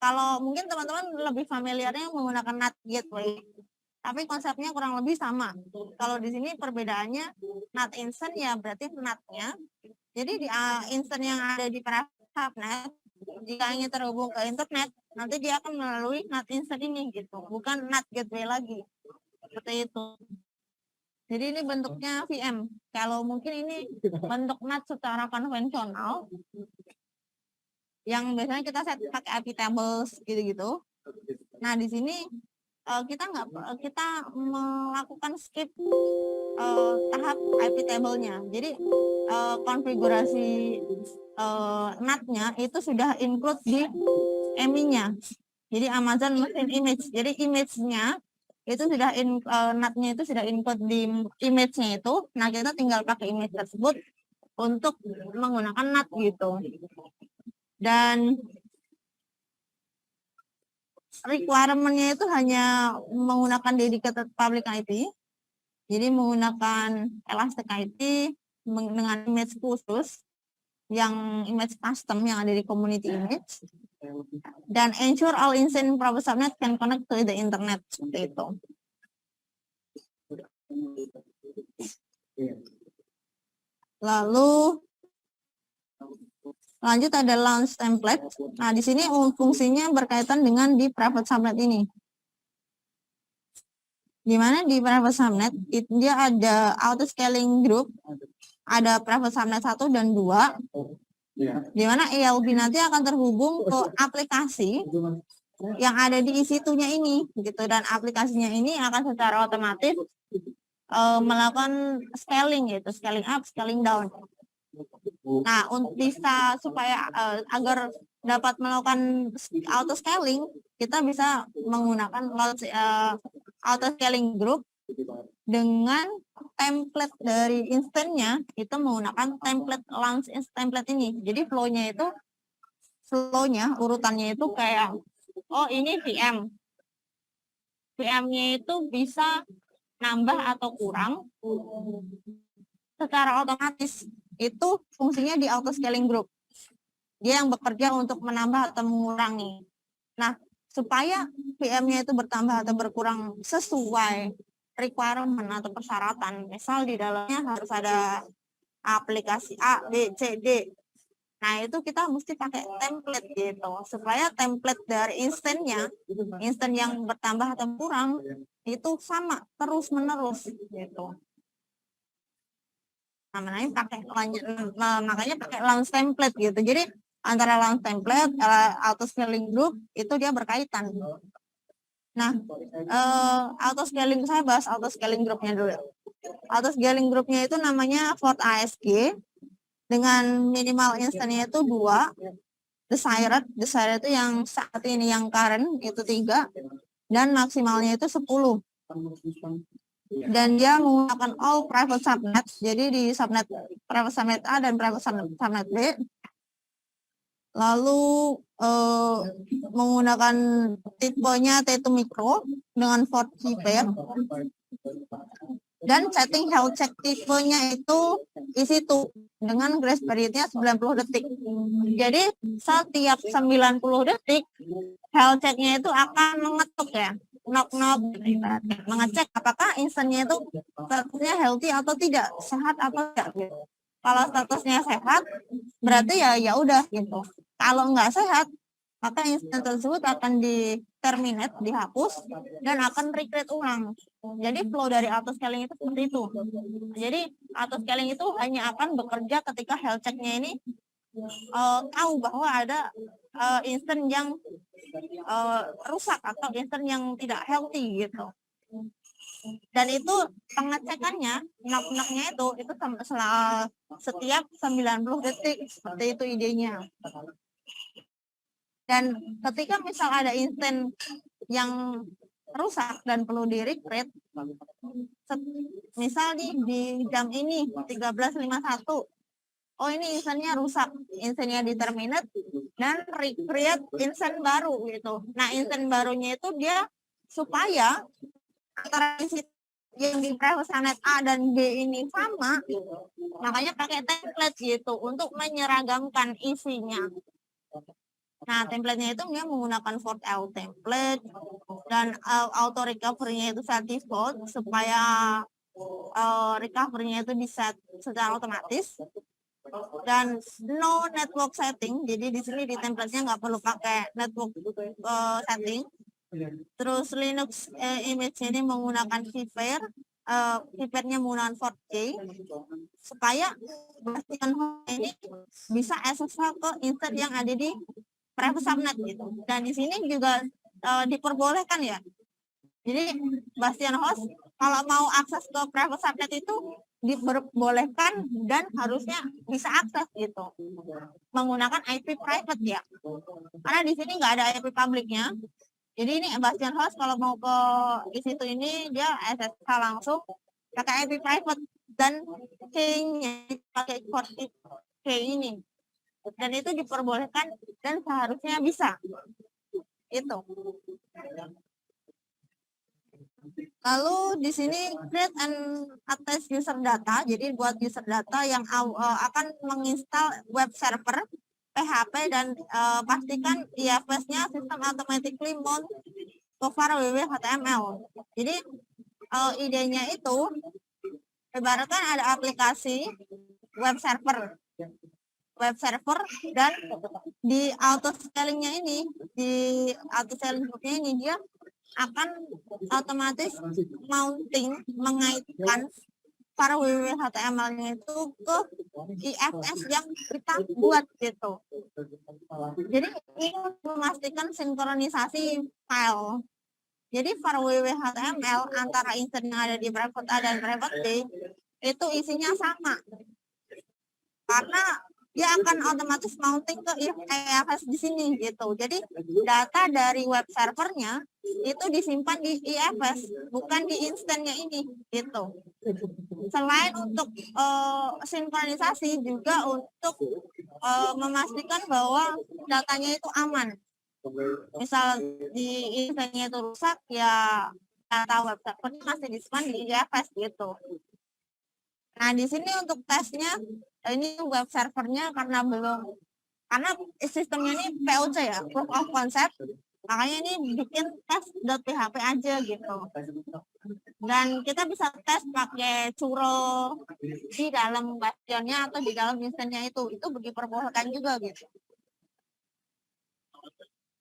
C: Kalau mungkin teman-teman lebih familiarnya menggunakan NAT gateway, tapi konsepnya kurang lebih sama. Kalau di sini perbedaannya NAT instant ya berarti NAT-nya. Jadi di instant yang ada di subnet, jika ingin terhubung ke internet, nanti dia akan melalui NAT instant ini gitu, bukan NAT gateway lagi. Seperti itu. Jadi ini bentuknya VM. Kalau mungkin ini bentuk NAT secara konvensional, yang biasanya kita set pakai IP tables gitu-gitu. Nah di sini kita melakukan skip tahap IP table-nya. Jadi konfigurasi NAT-nya itu sudah include di EMI-nya. Jadi Amazon Machine Image. Jadi image-nya itu sudah NAT-nya itu sudah include di image-nya itu. Nah kita tinggal pakai image tersebut untuk menggunakan NAT gitu. Dan requirement-nya itu hanya menggunakan dedicated public IP, jadi menggunakan Elastic IP dengan image khusus, yang image custom yang ada di community image, dan ensure all instant private subnet can connect to the internet, seperti itu. Lalu Lanjut ada launch template. Nah, di sini fungsinya berkaitan dengan di private subnet ini. Di mana di private subnet dia ada auto scaling group, ada private subnet 1 dan 2. Di mana ELB nanti akan terhubung ke aplikasi yang ada di EC2-nya ini gitu, dan aplikasinya ini akan secara otomatis melakukan scaling gitu, scaling up, scaling down. Nah, untuk bisa supaya agar dapat melakukan auto scaling, kita bisa menggunakan auto scaling group dengan template dari instannya itu menggunakan template launch template ini. Jadi flow-nya urutannya itu kayak, oh ini VM. VM-nya itu bisa nambah atau kurang secara otomatis. Itu fungsinya di auto scaling group. Dia yang bekerja untuk menambah atau mengurangi. Nah, supaya VM-nya itu bertambah atau berkurang sesuai requirement atau persyaratan, misal di dalamnya harus ada aplikasi A, B, C, D. Nah, itu kita mesti pakai template gitu, supaya template dari instan yang bertambah atau kurang itu sama terus menerus gitu. Nah, makanya pakai launch template gitu. Jadi antara launch template, auto scaling group itu dia berkaitan. Nah, auto scaling, saya bahas auto scaling groupnya dulu. Auto scaling groupnya itu namanya Fort ASG dengan minimal instannya itu 2. Desired itu yang saat ini yang current itu 3 dan maksimalnya itu 10. Dan dia menggunakan all private subnet. Jadi di subnet private subnet A dan private subnet B. Lalu menggunakan tipenya T2 micro dengan 4 key pair. Dan setting health check tipenya itu EC2 dengan grace periodnya 90 detik. Jadi setiap 90 detik health checknya itu akan mengetuk ya, knock mengecek apakah instannya itu statusnya healthy atau tidak, sehat atau tidak gitu. Kalau statusnya sehat berarti ya udah gitu. Kalau nggak sehat maka instan tersebut akan di-terminate, dihapus, dan akan recreate ulang. Jadi flow dari auto scaling itu seperti itu. Jadi auto scaling itu hanya akan bekerja ketika health check-nya ini tahu bahwa ada instan yang rusak atau instan yang tidak healthy gitu. Dan itu pengecekannya, knock-knock-nya itu setiap 90 detik, seperti itu idenya. Dan ketika misal ada instan yang rusak dan perlu di-recreate, misal di jam ini 13.51, oh ini instannya rusak, instannya di-terminate dan recreate instan baru gitu. Nah, instan barunya itu dia supaya antara yang di private subnet A dan B ini sama, makanya pakai template gitu untuk menyeragamkan isinya. Nah, template-nya itu dia menggunakan Fort L template dan auto recovery-nya itu set default supaya recovery-nya itu di-set secara otomatis. Dan no network setting, jadi di sini di template-nya nggak perlu pakai network setting. Terus Linux image ini menggunakan keypair, keypairnya menggunakan Fort K supaya bastion host ini bisa akses ke instan yang ada di private subnet gitu. Dan di sini juga diperbolehkan ya. Jadi bastion host kalau mau akses ke private subnet itu diperbolehkan dan harusnya bisa akses gitu menggunakan IP private ya. Karena di sini nggak ada IP publiknya. Jadi ini bastion host kalau mau ke situ ini dia SSH langsung pakai IP private dan key-nya pakai port key ini. Dan itu diperbolehkan dan seharusnya bisa. Itu. Lalu di sini create and attach user data. Jadi buat user data yang akan menginstal web server, PHP, dan pastikan IFS-nya sistem automatically mount to HTML. Jadi idenya itu ibaratkan ada aplikasi web server. web server, dan di auto scalingnya ini, di auto scaling groupnya ini dia akan otomatis mounting, mengaitkan para WWW HTML-nya itu ke IFS yang kita buat gitu. Jadi ini memastikan sinkronisasi file. Jadi para WWW HTML antara instance yang ada di private A dan private B itu isinya sama. Karena dia akan otomatis mounting ke IFS di sini gitu. Jadi data dari web servernya itu disimpan di IFS, bukan di instannya ini gitu. Selain untuk sinkronisasi, juga untuk memastikan bahwa datanya itu aman. Misal di instannya itu rusak, ya data web servernya masih disimpan di IFS gitu. Nah, di sini untuk tesnya, ini web servernya karena sistemnya ini POC ya, proof of concept, makanya ini bikin tes.php aja gitu. Dan kita bisa tes pakai curl di dalam bastionnya atau di dalam instannya itu diperbolehkan juga gitu.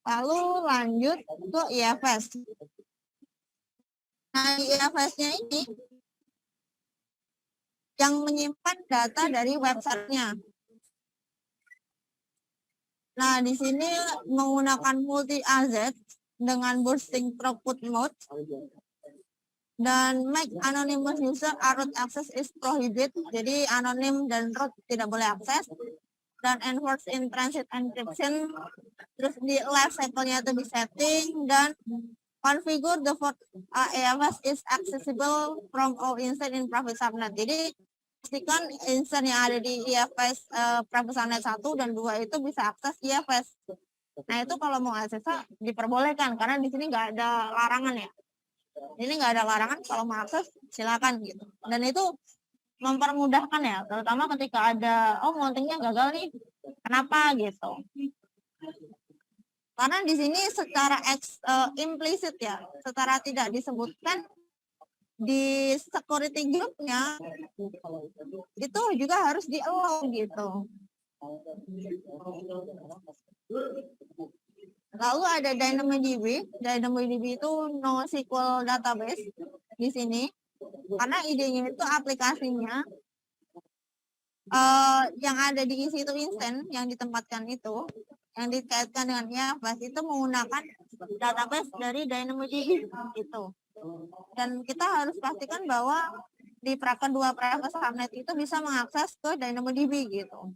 C: Lalu lanjut ke IFS. Nah, IFS-nya ini yang menyimpan data dari websitenya. Nah, di sini menggunakan multi AZ dengan bursting throughput mode dan make anonymous user root access is prohibited. Jadi anonim dan root tidak boleh akses, dan enforce in transit encryption. Terus di life cycle-nya itu di setting, dan configure the AFS is accessible from all instance in private subnet. Jadi pastikan instance yang ada di IFS private subnet 1 dan 2 itu bisa akses IFS. Nah, itu kalau mau akses diperbolehkan karena di sini nggak ada larangan ya. Ini nggak ada larangan, kalau mau akses silakan gitu. Dan itu mempermudahkan ya, terutama ketika ada mountingnya gagal nih, kenapa gitu. Karena di sini secara implisit ya, secara tidak disebutkan di security group-nya itu juga harus di-allow gitu. Lalu ada DynamoDB. DynamoDB itu NoSQL database di sini. Karena idenya itu aplikasinya yang ada di isi itu instan yang ditempatkan itu, yang dikaitkan dengan IFS itu menggunakan database dari DynamoDB gitu. Dan kita harus pastikan bahwa di kedua private subnet itu bisa mengakses ke DynamoDB gitu.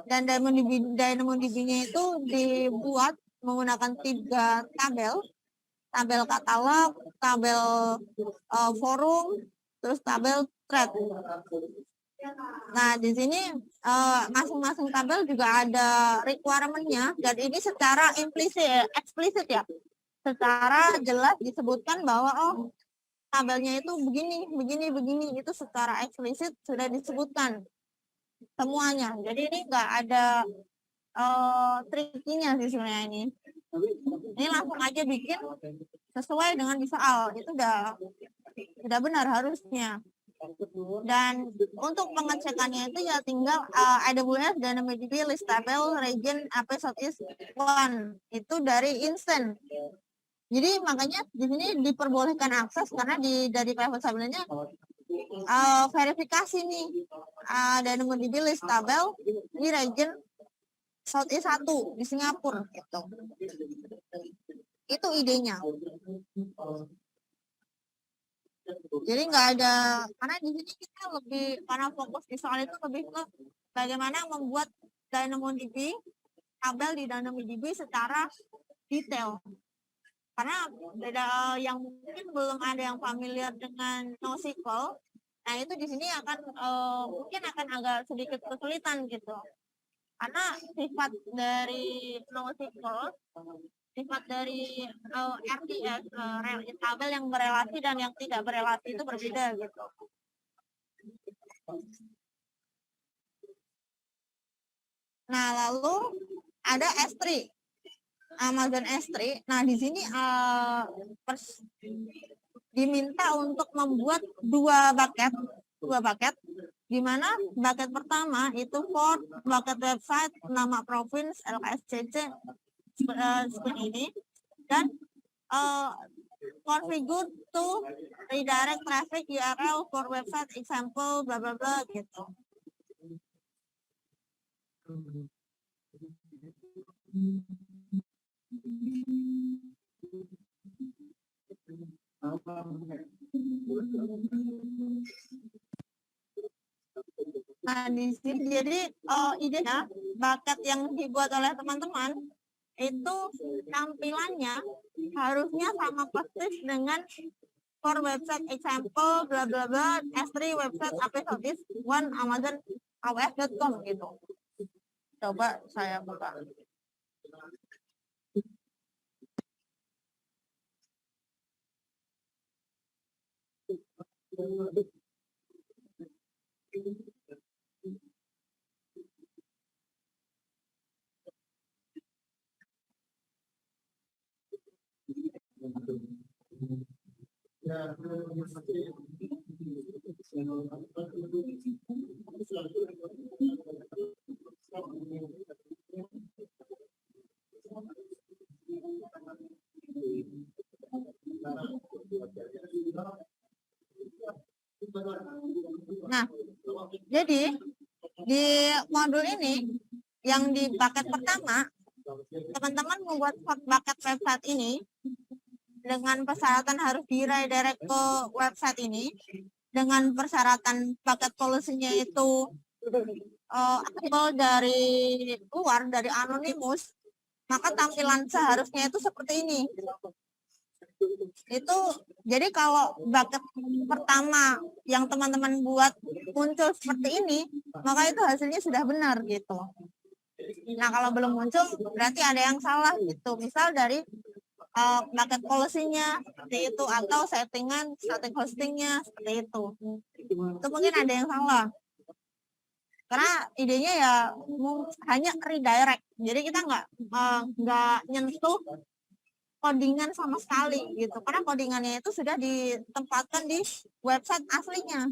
C: Dan DynamoDB-nya itu dibuat menggunakan 3 tabel katalog, tabel forum, terus tabel thread. Nah, di sini masing-masing tabel juga ada requirement-nya, dan ini secara eksplisit ya, secara jelas disebutkan bahwa tabelnya itu begini, itu secara eksplisit sudah disebutkan semuanya. Jadi ini nggak ada trikinya sih sebenarnya ini. Ini langsung aja bikin sesuai dengan misal, itu udah benar harusnya. Dan untuk pengecekannya itu ya tinggal AWS DynamoDB list table region AP Southeast 1 itu dari instant. Jadi makanya di sini diperbolehkan akses karena dari private subnetnya verifikasi nih DynamoDB list table di region Southeast 1 di Singapura gitu. Itu idenya. Jadi nggak ada, karena di sini kita karena fokus di soal itu lebih ke bagaimana membuat DynamoDB, tabel di DynamoDB secara detail. Karena yang mungkin belum ada yang familiar dengan NoSQL, nah itu di sini mungkin akan agak sedikit kesulitan gitu. Karena sifat dari NoSQL, sifat dari RTS, tabel yang berelasi dan yang tidak berelasi itu berbeda gitu. Nah, lalu ada S3, Amazon S3. Nah, di sini diminta untuk membuat dua bucket di mana bucket pertama itu port, bucket website, nama provinsi, LKSCC seperti ini, dan configure to redirect traffic URL for website example bla bla bla gitu. Nah, di sini jadi idenya bucket yang dibuat oleh teman-teman itu tampilannya harusnya sama persis dengan for website example bla bla bla S3 website episode one Amazon aws.com gitu. Coba saya buka. Nah, jadi di modul ini yang di bucket pertama, teman-teman membuat bucket website ini dengan persyaratan harus di-redirect ke website ini, dengan persyaratan bucket policy-nya itu aktif dari luar, dari anonymous, maka tampilan seharusnya itu seperti ini. Itu jadi kalau bucket pertama yang teman-teman buat muncul seperti ini, maka itu hasilnya sudah benar gitu. Nah, kalau belum muncul berarti ada yang salah gitu. Misal dari bucket policy-nya seperti itu, atau setting hostingnya seperti itu. Itu mungkin ada yang salah. Karena idenya ya hanya redirect. Jadi kita nggak nyentuh codingan sama sekali gitu, karena codingannya itu sudah ditempatkan di website aslinya,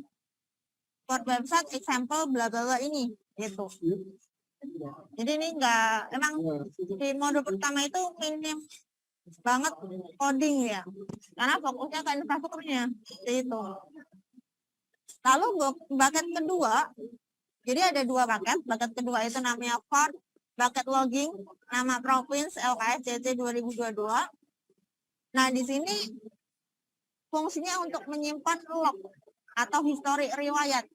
C: port website example bla bla bla ini gitu. Jadi ini enggak, emang di modul pertama itu minim banget coding ya, karena fokusnya ke infrastrukturnya itu. Lalu bucket kedua, jadi ada dua bucket. Bucket kedua itu namanya port, bucket logging, nama provinsi LKSCC 2022. Nah, di sini fungsinya untuk menyimpan log atau histori riwayat.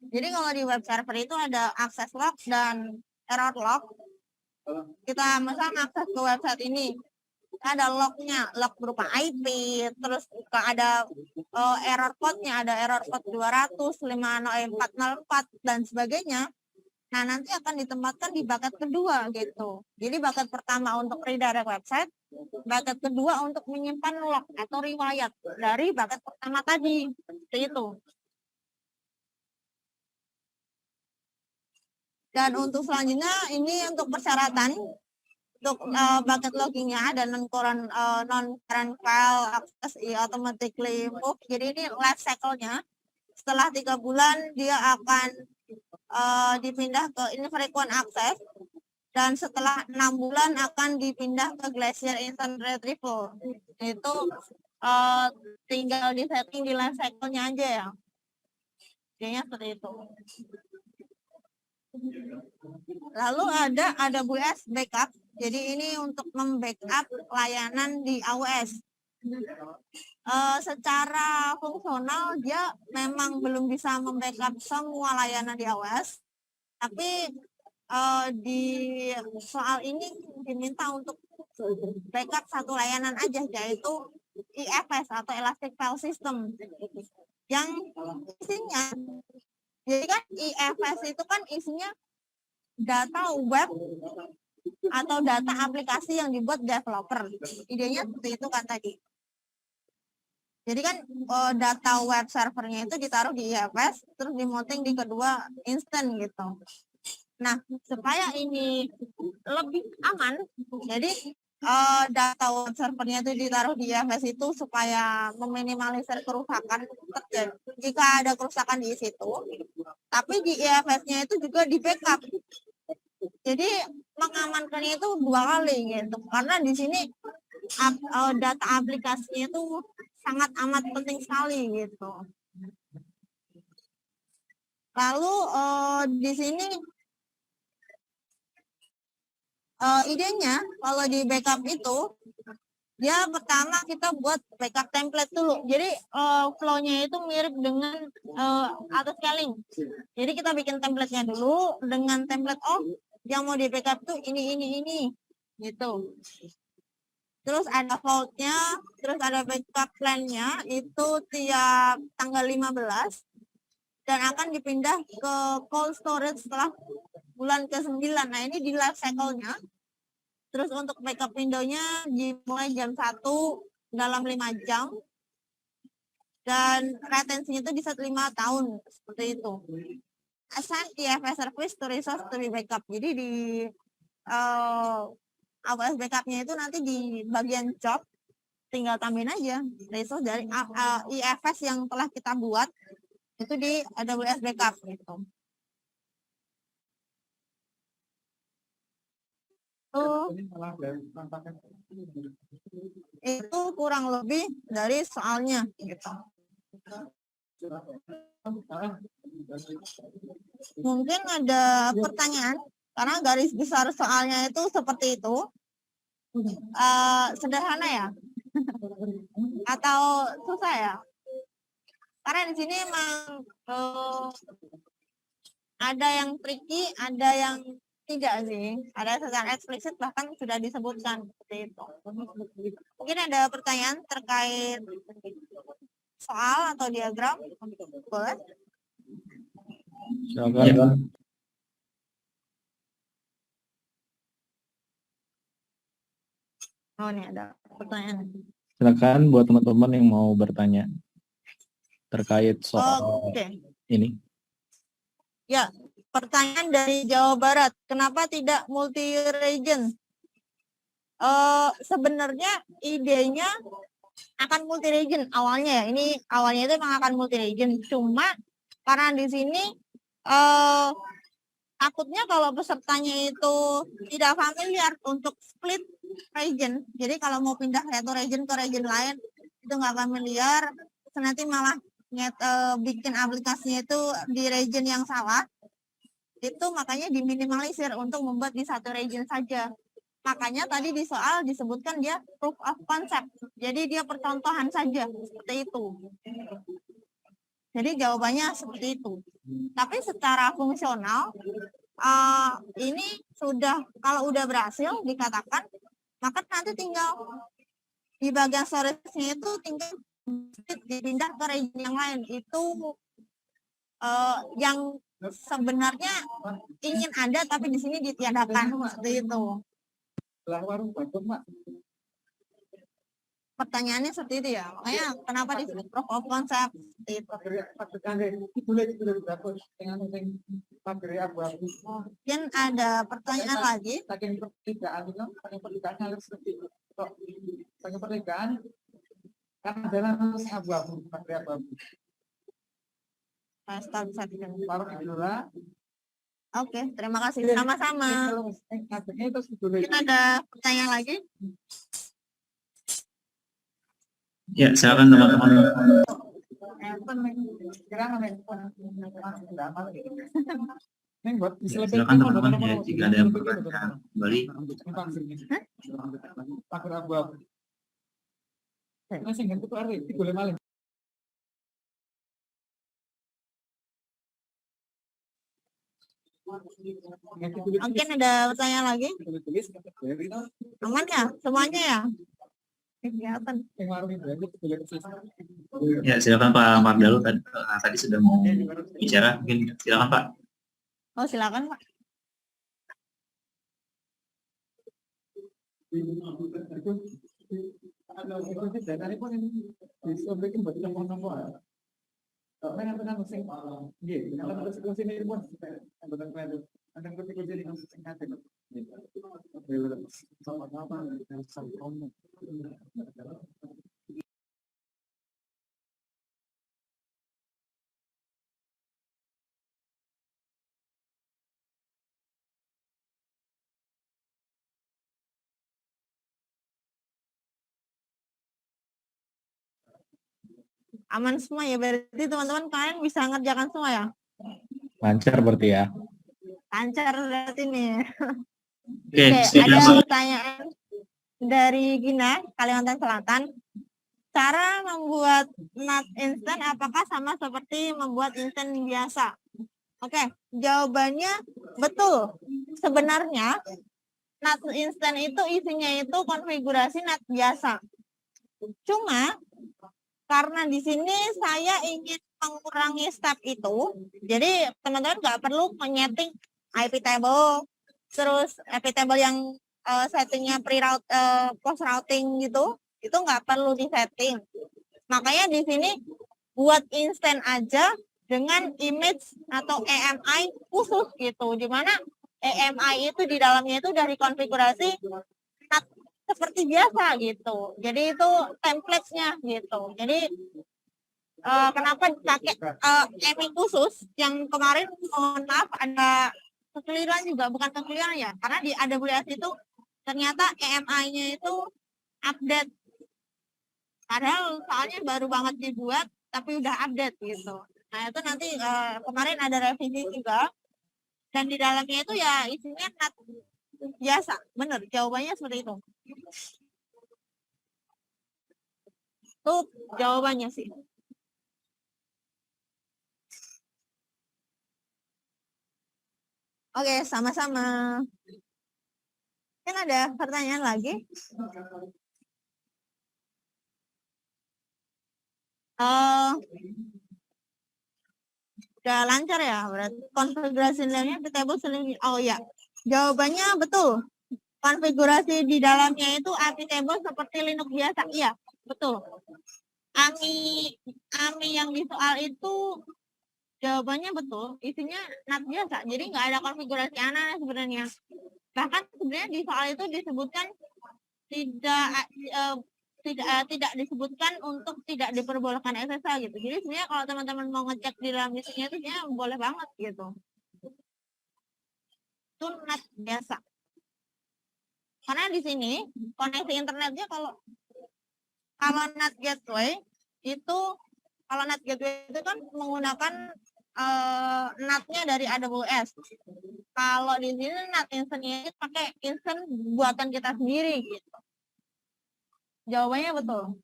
C: Jadi kalau di web server itu ada access log dan error log. Kita misalnya akses ke website ini, ada lognya, log berupa IP, terus ada error code-nya, ada error code 200, 404, dan sebagainya. Nah, nanti akan ditempatkan di bucket kedua gitu. Jadi bucket pertama untuk redirect website, bucket kedua untuk menyimpan log atau riwayat dari bucket pertama tadi. Seperti itu. Dan untuk selanjutnya ini untuk persyaratan untuk bucket loggingnya ada non-current file access automatically move. Jadi ini life cycle-nya. Setelah 3 bulan dia akan dipindah ke infrequent access, dan setelah 6 bulan akan dipindah ke Glacier Instant Retrieval. Itu tinggal di setting di life cycle-nya aja ya. Jadinya seperti itu. Lalu ada AWS backup. Jadi ini untuk membackup layanan di AWS. Secara fungsional dia memang belum bisa membackup semua layanan di AWS, tapi di soal ini diminta untuk backup satu layanan aja, yaitu IFS atau Elastic File System, yang isinya, jadi kan IFS itu kan isinya data web atau data aplikasi yang dibuat developer. Idenya seperti itu kan tadi. Jadi kan data web servernya itu ditaruh di IFS, terus dimouting di kedua instan gitu. Nah, supaya ini lebih aman, jadi data web servernya itu ditaruh di IFS itu supaya meminimalisir kerusakan terjadi. Jika ada kerusakan di situ, tapi di IFS-nya itu juga di backup. Jadi mengamankannya itu 2 kali gitu. Karena di sini data aplikasinya itu sangat amat penting sekali gitu. Lalu di sini idenya kalau di backup itu dia pertama kita buat backup template dulu. Jadi flow-nya itu mirip dengan autoscaling. Jadi kita bikin template-nya dulu dengan template yang mau di backup tuh ini gitu. Terus ada vault-nya, terus ada backup plan-nya itu tiap tanggal 15 dan akan dipindah ke cold storage setelah bulan ke-9. Nah, ini di life cycle-nya. Terus untuk backup window-nya dimulai jam 1 dalam 5 jam. Dan retensinya itu bisa 5 tahun, seperti itu. Assign IFS service to resource to be backup. Jadi di AWS backup-nya itu nanti di bagian job, tinggal tambahin aja resource dari IFS yang telah kita buat, itu di AWS backup gitu. Itu kurang lebih dari soalnya gitu. Mungkin ada pertanyaan karena garis besar soalnya itu seperti itu. Sederhana ya atau susah ya? Karena di sini memang ada yang tricky, ada yang tidak sih. Ada secara eksplisit bahkan sudah disebutkan seperti itu. Mungkin ada pertanyaan terkait soal atau diagram? Boleh?
A: Silakan.
C: Oh, ini ada pertanyaan.
A: Silakan buat teman-teman yang mau bertanya terkait soal ini.
C: Ya, pertanyaan dari Jawa Barat. Kenapa tidak multi region? Sebenarnya idenya akan multi region awalnya ya. Ini awalnya itu memang akan multi region. Cuma karena di sini takutnya kalau pesertanya itu tidak familiar untuk split region. Jadi kalau mau pindah satu region ke region lain itu nggak familiar. Nanti malah bikin aplikasinya itu di region yang salah. Itu makanya diminimalisir untuk membuat di satu region saja. Makanya tadi di soal disebutkan dia proof of concept. Jadi dia percontohan saja, seperti itu. Jadi jawabannya seperti itu. Tapi secara fungsional, ini sudah, kalau udah berhasil dikatakan, maka nanti tinggal di bagian storage-nya itu tinggal dipindah ke region yang lain. Itu yang sebenarnya ingin ada tapi di sini ditiadakan, seperti itu. Pertanyaannya seperti itu ya, makanya kenapa disebut proof of concept itu. Mungkin ada pertanyaan lagi. Oke, terima kasih. Sama-sama. Mungkin ada pertanyaan lagi?
B: Ya, silakan teman-teman. Silakan teman-teman ya, jika ada yang bertanya kembali.
C: Mungkin ada pertanyaan lagi? Aman ya? Semuanya ya? Kegiatan.
B: Ya, silakan Pak Mardalu, tadi sudah mau bicara, mungkin silakan Pak.
C: Oh, silakan Pak. Aman semua ya, berarti teman-teman kalian bisa ngerjakan semua ya?
A: Lancar berarti ya.
C: Lancar berarti nih.
B: Oke,
C: Oke,
B: siap.
C: ada pertanyaan dari Gina, Kalimantan Selatan. Cara membuat nut instan apakah sama seperti membuat instan biasa? Oke, jawabannya betul. Sebenarnya nut instan itu isinya itu konfigurasi nut biasa. Cuma karena di sini saya ingin mengurangi step itu, jadi teman-teman nggak perlu menyeting IP table, terus IP table yang settingnya pre-route, post routing gitu, itu nggak perlu disetting. Makanya di sini buat instant aja dengan image atau EMI khusus gitu, dimana EMI itu di dalamnya itu dari konfigurasi seperti biasa gitu. Jadi itu template-nya gitu. Jadi kenapa pakai EMI khusus yang kemarin, mohon maaf ada kekeliruan juga, bukan kekeliruan ya, karena di AWS itu ternyata EMI-nya itu update. Padahal soalnya baru banget dibuat, tapi udah update gitu. Nah itu nanti kemarin ada revisi juga, dan di dalamnya itu ya isinya NAT biasa. Bener, jawabannya seperti itu. Itu jawabannya sih. Oke, sama-sama. Kan ada pertanyaan lagi? Udah lancar ya, berarti konfigurasi lainnya di table seling. Oh ya, jawabannya betul. Konfigurasi di dalamnya itu API table seperti Linux biasa. Iya, betul. AMI yang di soal itu jawabannya betul. Isinya NAT biasa. Jadi nggak ada konfigurasi aneh sebenarnya. Bahkan sebenarnya di soal itu disebutkan tidak disebutkan untuk tidak diperbolehkan SSH gitu. Jadi sebenarnya kalau teman-teman mau ngecek di dalam isinya itu sebenarnya boleh banget gitu. Itu NAT biasa. Karena di sini koneksi internetnya kalau NAT gateway itu, kalau NAT gateway itu kan menggunakan NAT-nya dari AWS. Kalau di sini NAT instant-nya pakai instant buatan kita sendiri gitu. Jawabannya betul.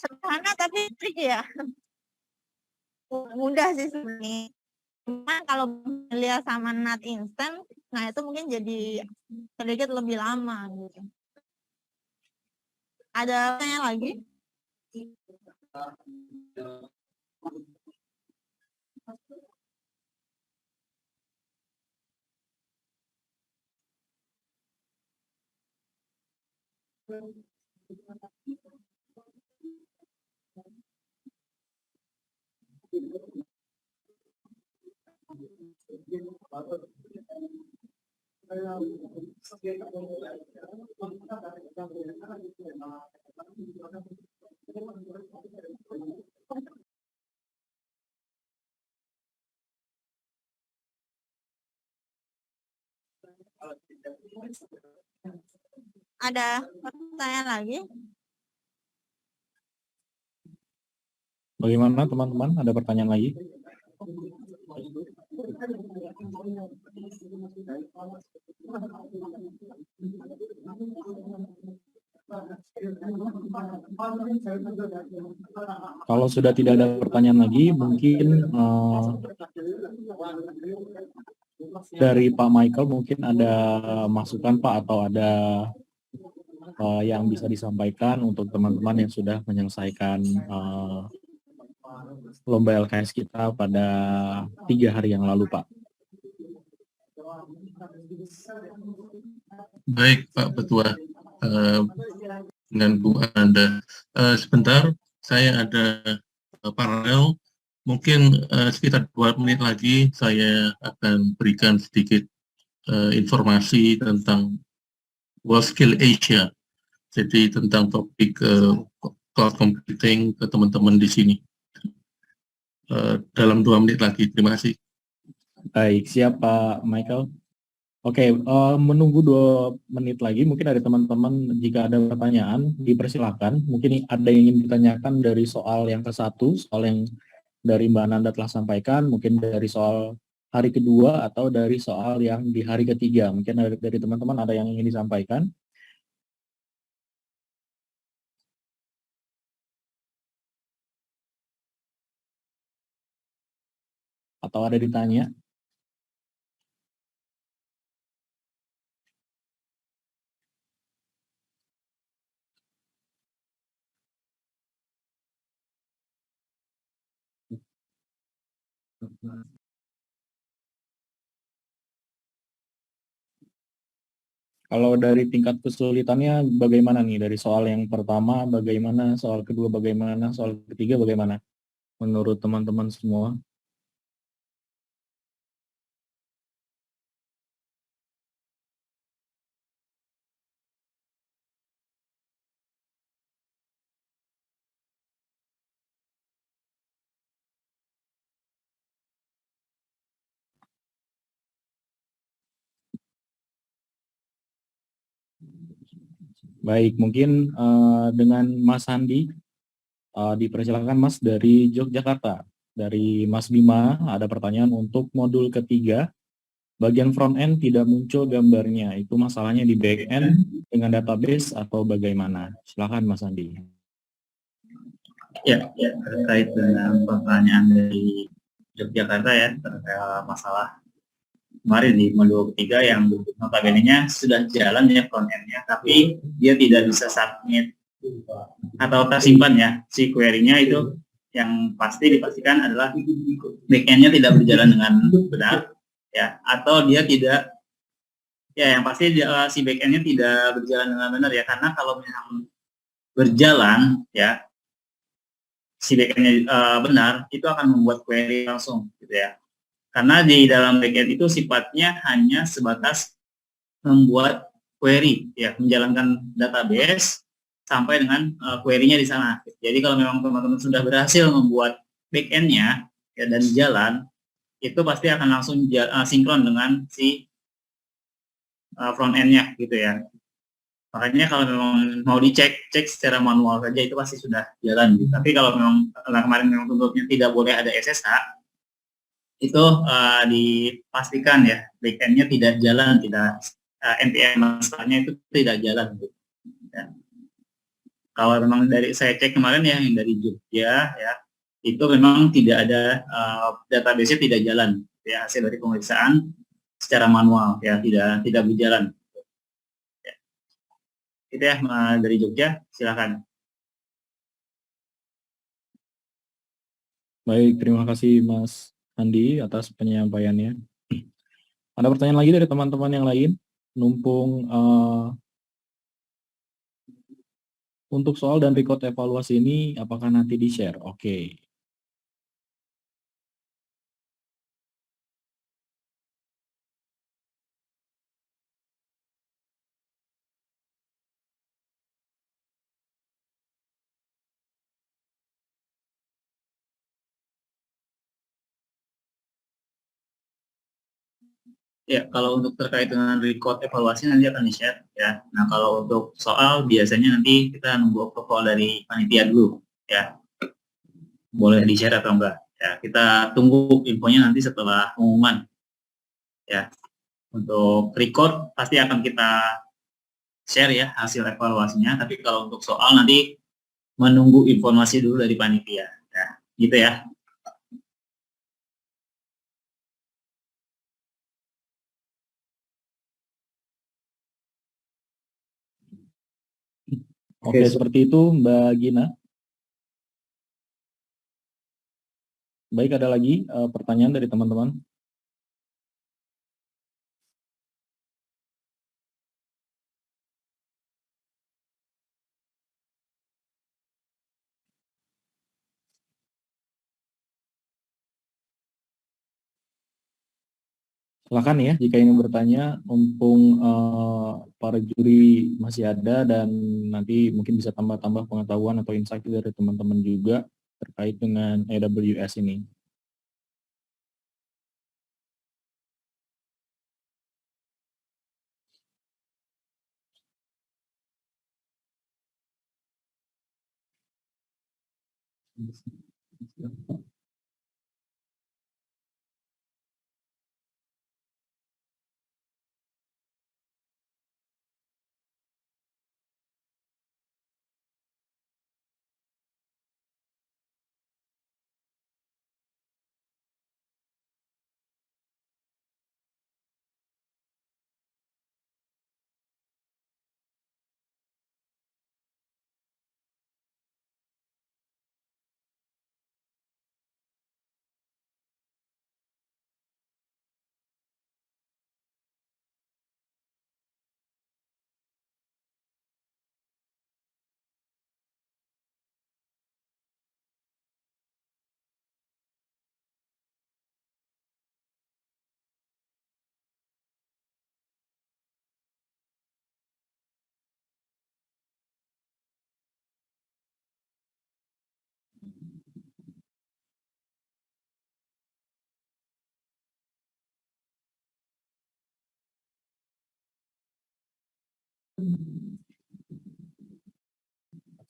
C: Sederhana tapi tricky ya. Mudah sih sebenarnya. Cuma kalau lihat sama NAT instant, nah itu mungkin jadi sedikit lebih lama gitu. Ada pertanyaan lagi? Ada pertanyaan lagi?
A: Bagaimana teman-teman? Ada pertanyaan lagi? Kalau sudah tidak ada pertanyaan lagi, mungkin dari Pak Michael mungkin ada masukan Pak, atau ada yang bisa disampaikan untuk teman-teman yang sudah menyelesaikan lomba LKS kita pada 3 hari yang lalu, Pak.
D: Baik, Pak Ketua, dengan Bu Anda. Sebentar, saya ada paralel. Mungkin sekitar 2 menit lagi saya akan berikan sedikit informasi tentang WorldSkills Asia. Jadi tentang topik cloud computing ke teman-teman di sini. Dalam 2 menit lagi. Terima kasih.
A: Baik, siap Pak Michael. Oke, menunggu 2 menit lagi, mungkin dari teman-teman jika ada pertanyaan, dipersilakan. Mungkin ada yang ingin ditanyakan dari soal yang ke-1, soal yang dari Mbak Nanda telah sampaikan, mungkin dari soal hari kedua, atau dari soal yang di hari ketiga. Mungkin dari teman-teman ada yang ingin disampaikan. Atau ada ditanya. Kalau dari tingkat kesulitannya bagaimana nih? Dari soal yang pertama bagaimana, soal kedua bagaimana, soal ketiga bagaimana? Menurut teman-teman semua. Baik, mungkin dengan Mas Handi, dipersilakan Mas dari Yogyakarta. Dari Mas Bima, ada pertanyaan untuk modul ketiga. Bagian front end tidak muncul gambarnya. Itu masalahnya di back end dengan database atau bagaimana? Silakan Mas Handi.
B: Ya, terkait dengan pertanyaan dari Yogyakarta ya, terkait masalah kemarin di modul ketiga yang notabene-nya sudah jalan ya front end-nya, tapi dia tidak bisa submit atau tersimpan ya si query-nya itu, yang pasti dipastikan adalah back-end-nya tidak berjalan dengan benar ya, atau dia tidak ya, yang pasti si back-end-nya tidak berjalan dengan benar ya, karena kalau memang berjalan ya si back-end-nya benar, itu akan membuat query langsung gitu ya. Karena di dalam backend itu sifatnya hanya sebatas membuat query, ya, menjalankan database sampai dengan query-nya di sana. Jadi kalau memang teman-teman sudah berhasil membuat backend-nya ya, dan jalan, itu pasti akan langsung sinkron dengan si front end-nya gitu ya. Makanya kalau memang mau cek secara manual saja itu pasti sudah jalan. Gitu. Tapi kalau memang kemarin memang tuntutnya tidak boleh ada SSH, itu dipastikan ya backend-nya tidak jalan, tidak NPM masternya itu tidak jalan. Ya. Kalau memang dari saya cek kemarin ya yang dari Jogja ya, itu memang tidak ada database-nya tidak jalan ya, hasil dari pemeriksaan secara manual ya, tidak berjalan. Ya. Itu ya dari Jogja, silakan.
A: Baik, terima kasih Mas Handi atas penyampaiannya. Ada pertanyaan lagi dari teman-teman yang lain? Numpung untuk soal dan record evaluasi ini, apakah nanti di-share? Oke.
B: Ya, kalau untuk terkait dengan record evaluasi nanti akan di-share ya. Nah, kalau untuk soal biasanya nanti kita nunggu approval dari panitia dulu ya. Boleh di-share atau enggak. Ya, kita tunggu infonya nanti setelah pengumuman. Ya. Untuk record pasti akan kita share ya hasil evaluasinya, tapi kalau untuk soal nanti menunggu informasi dulu dari panitia. Ya, gitu ya.
A: Oke, seperti itu Mbak Gina. Baik, ada lagi pertanyaan dari teman-teman? Silakan ya, jika ingin bertanya, mumpung para juri masih ada dan nanti mungkin bisa tambah-tambah pengetahuan atau insight dari teman-teman juga terkait dengan AWS ini.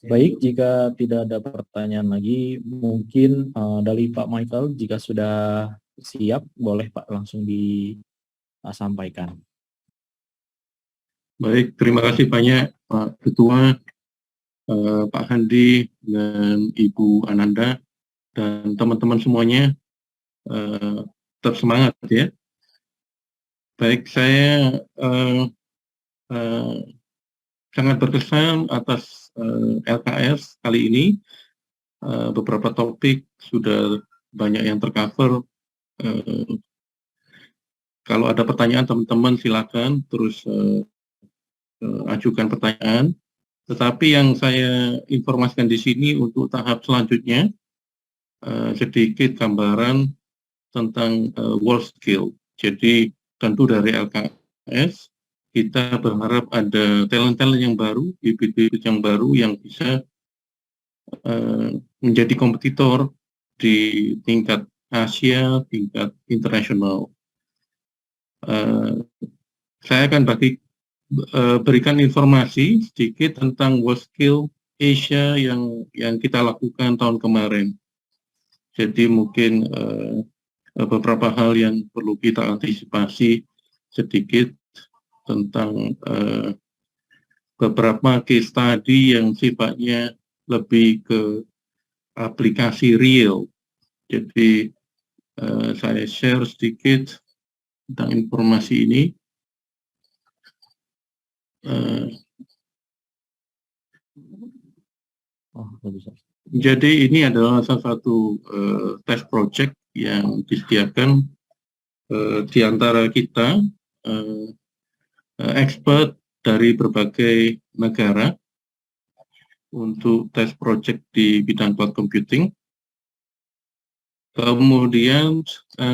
A: Baik, jika tidak ada pertanyaan lagi, mungkin dari Pak Michael, jika sudah siap, boleh Pak langsung disampaikan.
D: Baik, terima kasih banyak Pak Ketua, Pak Handi, dan Ibu Ananda, dan teman-teman semuanya. Tetap semangat ya. Baik, saya sangat berkesan atas LKS kali ini. Beberapa topik sudah banyak yang tercover. Kalau ada pertanyaan teman-teman silakan terus ajukan pertanyaan. Tetapi yang saya informasikan di sini untuk tahap selanjutnya sedikit gambaran tentang world skill. Jadi tentu dari LKS kita berharap ada talent-talent yang baru, bibit-bibit yang baru yang bisa menjadi kompetitor di tingkat Asia, tingkat internasional. Saya akan berikan informasi sedikit tentang World Skill Asia yang kita lakukan tahun kemarin. Jadi mungkin beberapa hal yang perlu kita antisipasi sedikit tentang beberapa case study yang sifatnya lebih ke aplikasi real. Jadi saya share sedikit tentang informasi ini. Jadi ini adalah salah satu test project yang disediakan di antara kita expert dari berbagai negara untuk test project di bidang cloud computing. Kemudian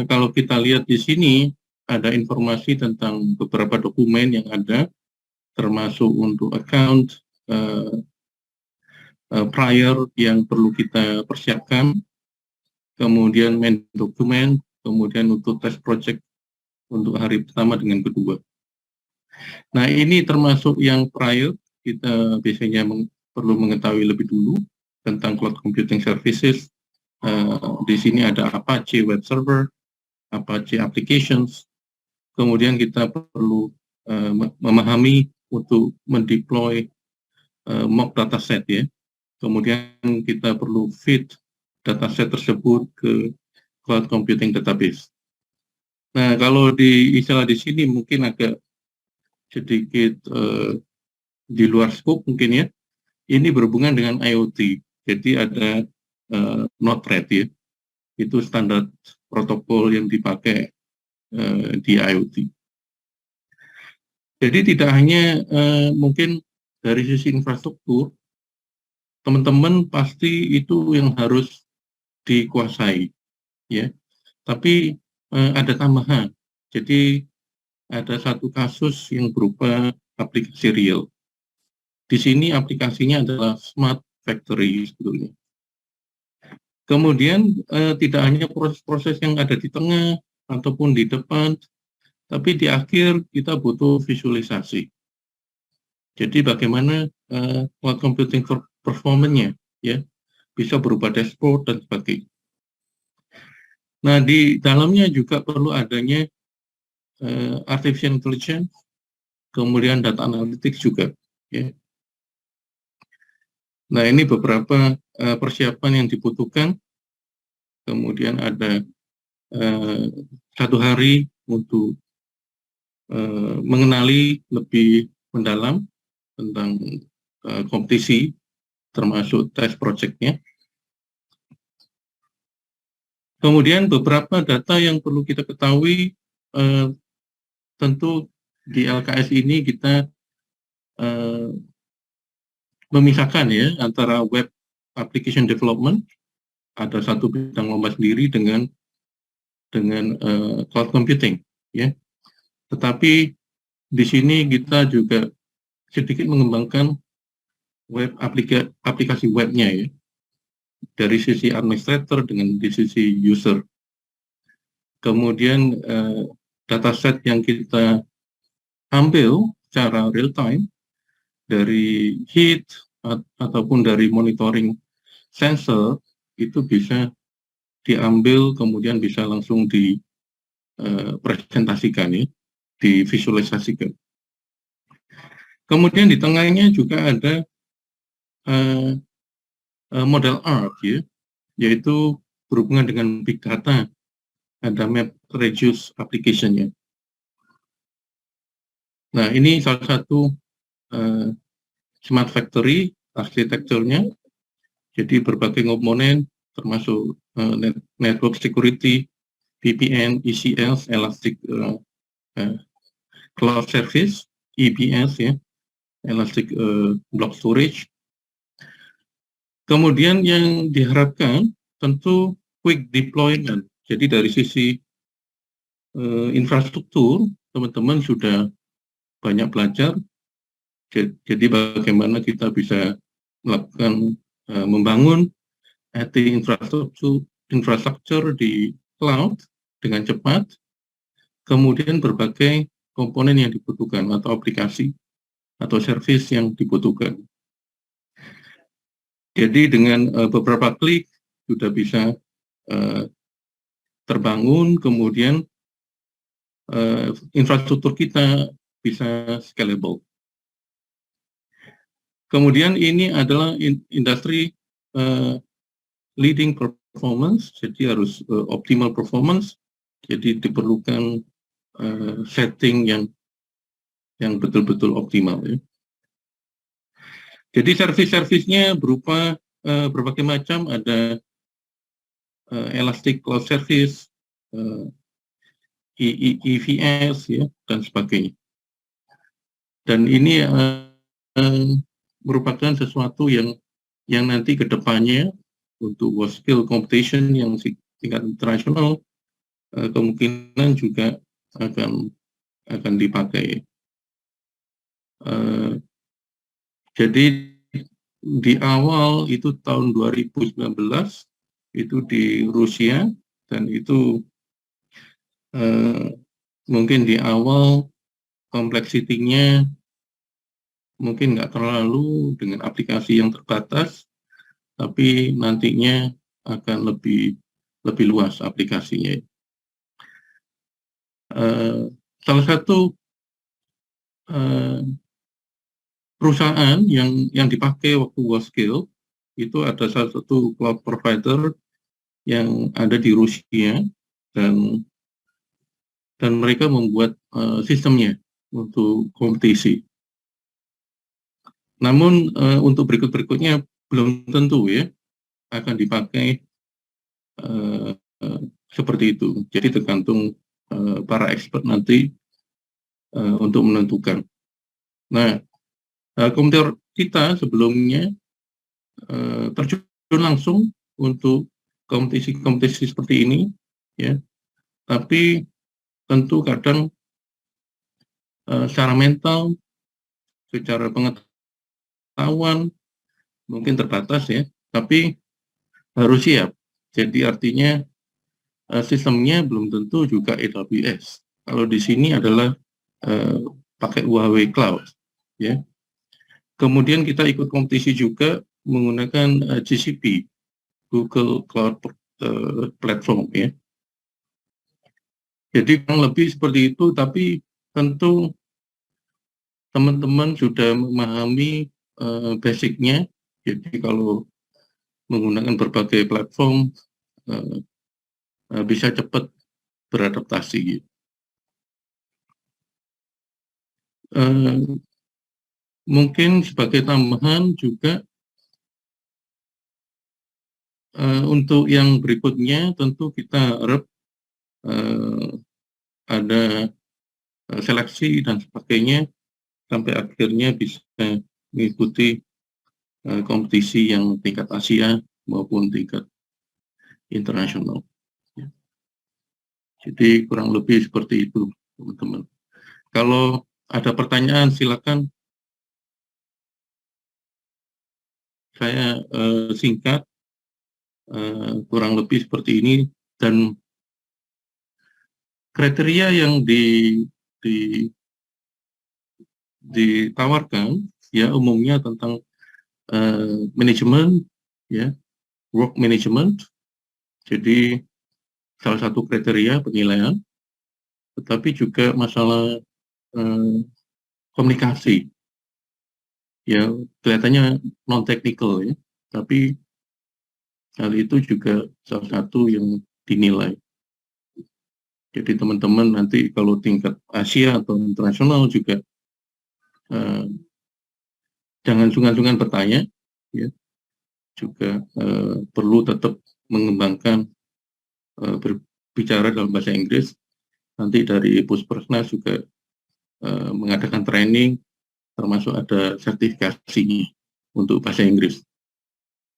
D: kalau kita lihat di sini ada informasi tentang beberapa dokumen yang ada, termasuk untuk account prior yang perlu kita persiapkan, kemudian main dokumen, kemudian untuk test project untuk hari pertama dengan kedua. Nah ini termasuk yang prior, kita biasanya perlu mengetahui lebih dulu tentang cloud computing services. Di sini ada Apache Web Server, Apache Applications, kemudian kita perlu memahami untuk mendeploy mock dataset ya. Kemudian kita perlu feed dataset tersebut ke cloud computing database. Nah, kalau istilah di sini mungkin agak sedikit di luar scope mungkin ya. Ini berhubungan dengan IoT. Jadi ada Node-RED ya. Itu standar protokol yang dipakai di IoT. Jadi tidak hanya mungkin dari sisi infrastruktur, teman-teman pasti itu yang harus dikuasai, ya. Tapi ada tambahan. Jadi ada satu kasus yang berupa aplikasi real. Di sini aplikasinya adalah smart factory sebetulnya. Kemudian tidak hanya proses-proses yang ada di tengah ataupun di depan, tapi di akhir kita butuh visualisasi. Jadi bagaimana cloud computing performance-nya, ya, bisa berupa dashboard dan sebagainya. Nah, di dalamnya juga perlu adanya artificial intelligence, kemudian data analytics juga. Ya. Nah, ini beberapa persiapan yang dibutuhkan. Kemudian ada 1 hari untuk mengenali lebih mendalam tentang kompetisi, termasuk test project-nya. Kemudian beberapa data yang perlu kita ketahui, tentu di LKS ini kita memisahkan ya antara web application development, ada satu bidang lomba sendiri dengan cloud computing, ya. Tetapi di sini kita juga sedikit mengembangkan web aplikasi webnya ya, dari sisi administrator dengan di sisi user. Kemudian dataset yang kita ambil secara real time dari heat ataupun dari monitoring sensor itu bisa diambil, kemudian bisa langsung dipresentasikan ya, divisualisasikan. Kemudian di tengahnya juga ada model art ya, yaitu berhubungan dengan big data, ada MapReduce application-nya. Nah, ini salah satu smart factory arsitekturnya, jadi berbagai komponen termasuk network security, VPN, ECS, Elastic Cloud Service, EBS ya, Elastic Block Storage. Kemudian yang diharapkan tentu quick deployment. Jadi dari sisi infrastruktur, teman-teman sudah banyak belajar. Jadi bagaimana kita bisa melakukan membangun IT infrastruktur di cloud dengan cepat, kemudian berbagai komponen yang dibutuhkan atau aplikasi atau service yang dibutuhkan. Jadi dengan beberapa klik sudah bisa terbangun, kemudian infrastruktur kita bisa scalable. Kemudian ini adalah industri leading performance, jadi harus optimal performance, jadi diperlukan setting yang betul-betul optimal. Ya. Jadi service-service-nya berupa berbagai macam, ada Elastic Cloud Service, EVS, ya, dan sebagainya. Dan ini merupakan sesuatu yang nanti ke depannya untuk world scale competition yang tingkat internasional kemungkinan juga akan dipakai. Jadi di awal itu tahun 2019 itu di Rusia, dan itu mungkin di awal kompleksitinya mungkin nggak terlalu dengan aplikasi yang terbatas, tapi nantinya akan lebih luas aplikasinya. Salah satu perusahaan yang dipakai waktu WorldScale itu ada salah satu cloud provider yang ada di Rusia, dan mereka membuat sistemnya untuk kompetisi. Namun untuk berikutnya belum tentu ya akan dipakai seperti itu. Jadi tergantung para expert nanti untuk menentukan. Nah, komputer kita sebelumnya terjun langsung untuk kompetisi seperti ini, ya. Tapi tentu kadang secara mental, secara pengetahuan mungkin terbatas ya, tapi harus siap. Jadi artinya sistemnya belum tentu juga AWS. Kalau di sini adalah pakai Huawei Cloud, ya. Kemudian kita ikut kompetisi juga menggunakan GCP, Google Cloud Platform ya. Jadi kurang lebih seperti itu, tapi tentu teman-teman sudah memahami basicnya. Jadi kalau menggunakan berbagai platform bisa cepat beradaptasi. Mungkin sebagai tambahan juga untuk yang berikutnya tentu kita harap ada seleksi dan sebagainya sampai akhirnya bisa mengikuti kompetisi yang tingkat Asia maupun tingkat internasional. Jadi kurang lebih seperti itu, teman-teman. Kalau ada pertanyaan silakan. Saya singkat, kurang lebih seperti ini, dan kriteria yang ditawarkan ya umumnya tentang manajemen, ya, work management. Jadi salah satu kriteria penilaian, tetapi juga masalah komunikasi. Ya, kelihatannya non-technical ya, tapi hal itu juga salah satu yang dinilai. Jadi teman-teman nanti kalau tingkat Asia atau internasional juga jangan sungkan-sungkan bertanya, ya. Juga perlu tetap mengembangkan berbicara dalam bahasa Inggris. Nanti dari Puspersnas juga mengadakan training, termasuk ada sertifikasinya untuk bahasa Inggris.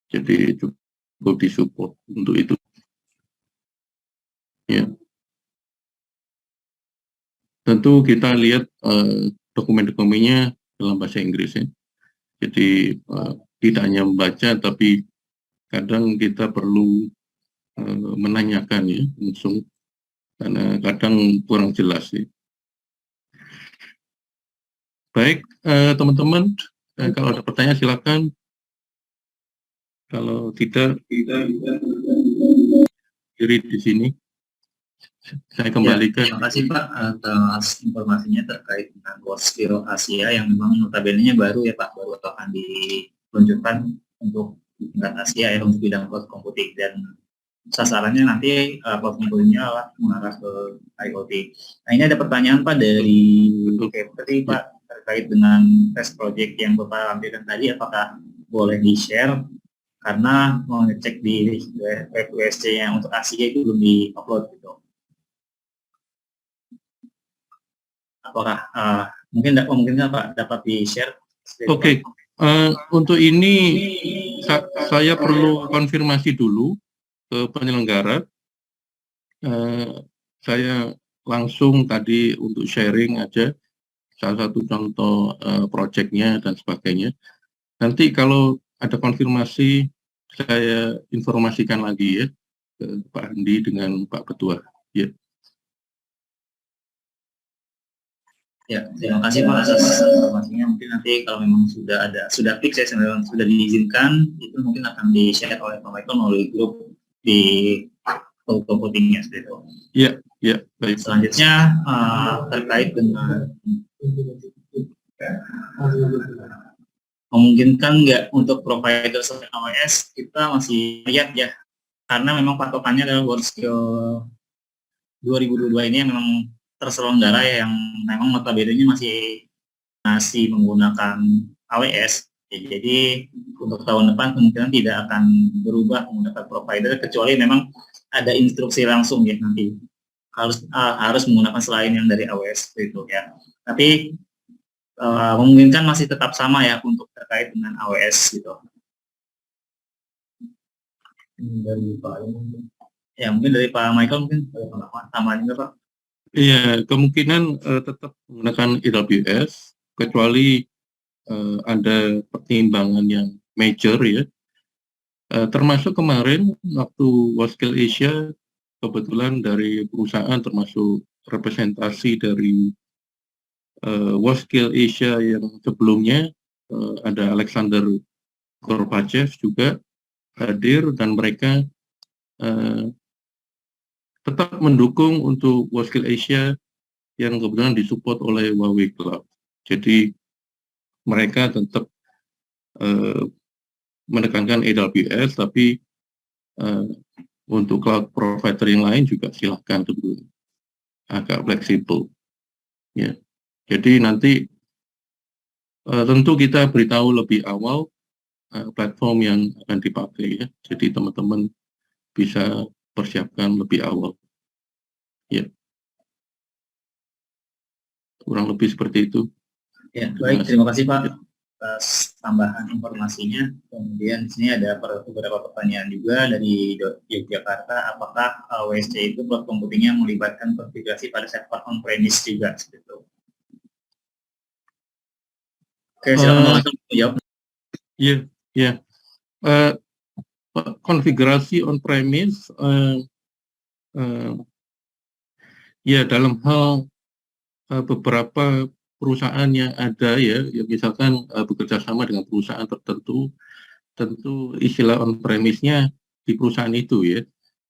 D: Jadi cukup disupport untuk itu. Ya. Tentu kita lihat dokumen-dokumennya dalam bahasa Inggris ya. Jadi tidak hanya membaca, tapi kadang kita perlu menanyakan ya langsung, karena kadang kurang jelas ya. Baik, teman-teman, kalau ada pertanyaan silakan. Kalau tidak, diri di sini. Saya kembalikan.
B: Ya, terima kasih Pak atas informasinya terkait dengan WorldSkills Asia yang memang notabene baru ya Pak, baru akan diluncurkan untuk tingkat Asia ya untuk bidang cloud computing, dan sasarannya nanti portfolionya mengarah ke IoT. Nah ini ada pertanyaan Pak dari Kepri Pak terkait dengan test project yang Bapak lampirkan tadi, apakah boleh di-share karena mau ngecek di web USC yang untuk Asia itu belum di-upload gitu. Apakah mungkin Pak dapat di-share?
D: Oke. Untuk ini saya perlu konfirmasi dulu ke penyelenggara. Saya langsung tadi untuk sharing aja salah satu contoh proyeknya dan sebagainya. Nanti kalau ada konfirmasi saya informasikan lagi ya ke Pak Andi dengan Pak Ketua. Ya.
B: Ya, terima kasih Pak atas informasinya. Mungkin nanti kalau memang sudah fix ya, sudah diizinkan, itu mungkin akan di-share oleh Pak Michael melalui grup di computingnya seperti itu.
D: Iya, iya, baik.
B: Selanjutnya terkait dengan memungkinkan nggak untuk provider selain AWS, kita masih lihat ya, karena memang patokannya adalah WorldSkills 2022 ini yang memang terselenggara ya, yang memang notabene masih menggunakan AWS. Jadi untuk tahun depan kemungkinan tidak akan berubah menggunakan provider, kecuali memang ada instruksi langsung ya nanti harus menggunakan selain yang dari AWS itu ya. Tapi memungkinkan masih tetap sama ya untuk terkait dengan AWS gitu. Mungkin dari Pak Michael mungkin tambahan juga Pak.
D: Iya, kemungkinan tetap menggunakan AWS, kecuali ada pertimbangan yang major ya. Termasuk kemarin waktu WorldSkills Asia, kebetulan dari perusahaan termasuk representasi dari WorldSkills Asia yang sebelumnya, ada Alexander Gorbachev juga, hadir dan mereka tetap mendukung untuk WorldSkill Asia yang kebetulan disupport oleh Huawei Cloud. Jadi mereka tetap menekankan AWS, tapi untuk cloud provider yang lain juga silahkan tentu agak fleksibel. Ya, jadi nanti tentu kita beritahu lebih awal platform yang akan dipakai ya. Jadi teman-teman bisa persiapkan lebih awal. Ya, kurang lebih seperti itu.
B: Ya, baik, terima kasih Pak atas tambahan informasinya. Kemudian di sini ada beberapa pertanyaan juga dari Yogyakarta. Apakah WSC itu cloud computingnya melibatkan konfigurasi pada server on-premise juga? Seperti itu. Oke, silakan langsung jawab.
D: Iya. Konfigurasi on-premise, ya dalam hal beberapa perusahaan yang ada ya misalkan bekerja sama dengan perusahaan tertentu, tentu istilah on-premise-nya di perusahaan itu ya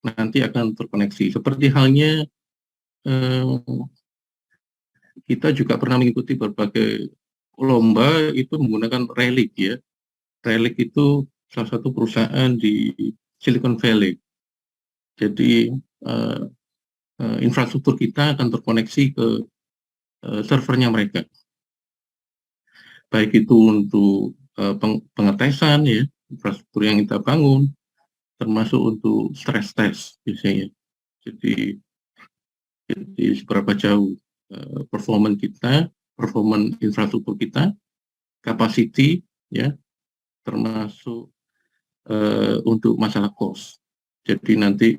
D: nanti akan terkoneksi. Seperti halnya kita juga pernah mengikuti berbagai lomba itu menggunakan Relic ya. Relic itu salah satu perusahaan di Silicon Valley. Jadi infrastruktur kita akan terkoneksi ke servernya mereka. Baik itu untuk pengetesan ya, infrastruktur yang kita bangun, termasuk untuk stress test biasanya. Jadi seberapa jauh performance kita, performance infrastruktur kita, capacity ya, termasuk untuk masalah cost. Jadi nanti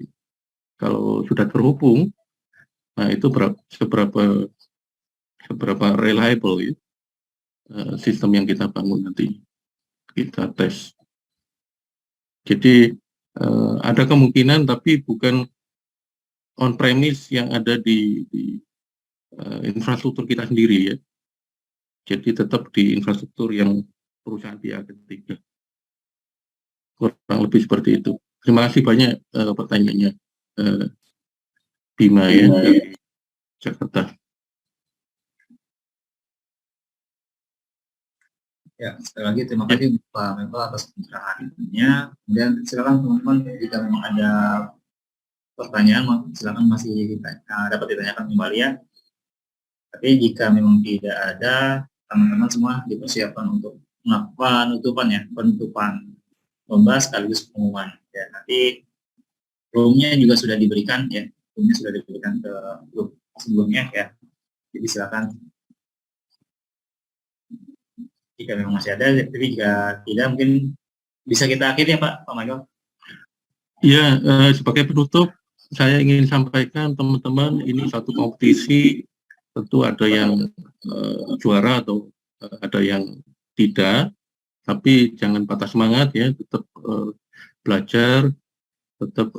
D: kalau sudah terhubung, nah itu seberapa reliable ya, sistem yang kita bangun nanti kita tes. Jadi ada kemungkinan tapi bukan on-premise yang ada di infrastruktur kita sendiri ya. Jadi tetap di infrastruktur yang perusahaan pihak ketiga. Kurang lebih seperti itu. Terima kasih banyak pertanyaannya Bima ya dari Jakarta.
B: Ya, sekali lagi terima kasih Pak Menko atas pencerahannya. Kemudian silakan teman-teman jika memang ada pertanyaan silakan masih dapat ditanyakan kembali ya. Tapi jika memang tidak ada, teman-teman semua dipersiapkan untuk melakukan penutupan lomba sekaligus pengumuman. Ya, nanti roomnya juga sudah diberikan ya, roomnya sudah diberikan ke grup sebelumnya ya. Jadi silakan jika memang masih ada, tapi jika tidak mungkin bisa kita akhiri ya Pak Michael.
D: Ya, sebagai penutup saya ingin sampaikan teman-teman ini satu kompetisi, tentu ada yang juara atau ada yang tidak, tapi jangan patah semangat ya, tetap belajar, tetap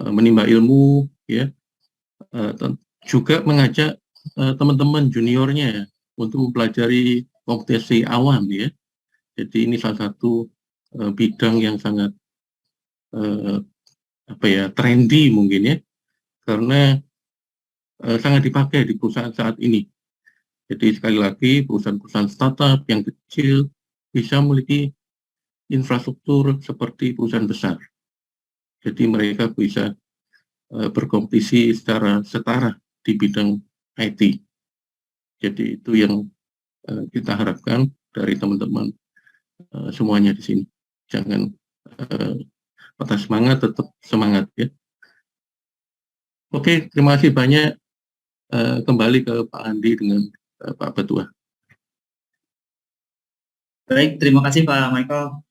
D: menimba ilmu ya, juga mengajak teman-teman juniornya untuk mempelajari kompetisi awam ya. Jadi ini salah satu bidang yang sangat trendy mungkin ya, karena sangat dipakai di perusahaan saat ini. Jadi sekali lagi perusahaan-perusahaan startup yang kecil bisa memiliki infrastruktur seperti perusahaan besar. Jadi mereka bisa berkompetisi secara setara di bidang IT. Jadi itu yang kita harapkan dari teman-teman semuanya di sini. Jangan patah semangat, tetap semangat ya. Oke, terima kasih banyak. Kembali ke Pak Andi dengan Pak Petua.
B: Baik, terima kasih Pak Michael.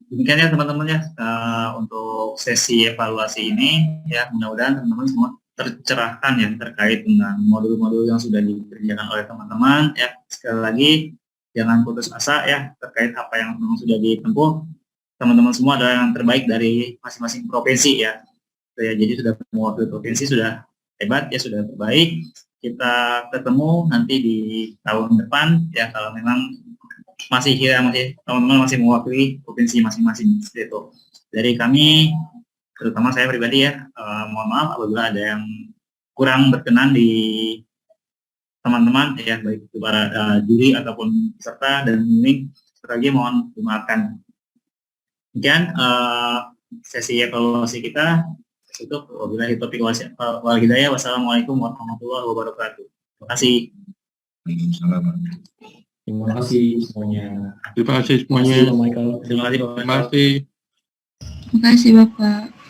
B: Demikian ya teman-teman ya untuk sesi evaluasi ini ya, mudah-mudahan teman-teman semua tercerahkan ya terkait dengan modul-modul yang sudah dikerjakan oleh teman-teman ya. Sekali lagi jangan putus asa ya terkait apa yang memang sudah ditempuh. Teman-teman semua adalah yang terbaik dari masing-masing provinsi ya. Jadi sudah mewakili provinsi, sudah hebat ya, sudah terbaik. Kita ketemu nanti di tahun depan ya, kalau memang masih teman-teman masih mewakili provinsi masing-masing seperti itu. Dari kami, terutama saya pribadi ya, mohon maaf apabila ada yang kurang berkenan di teman-teman ya, baik itu para juri ataupun peserta dan pembimbing, sekali lagi mohon dimaafkan. Demikian sesi evaluasi kita. Itu wabillahi taufiq wal hidayah. Wassalamualaikum warahmatullahi wabarakatuh. Terima kasih.
A: Terima kasih semuanya.
D: Terima kasih semuanya.
A: Terima kasih, Pak Michael.
B: Terima kasih.
D: Terima kasih.
E: Terima kasih Bapak.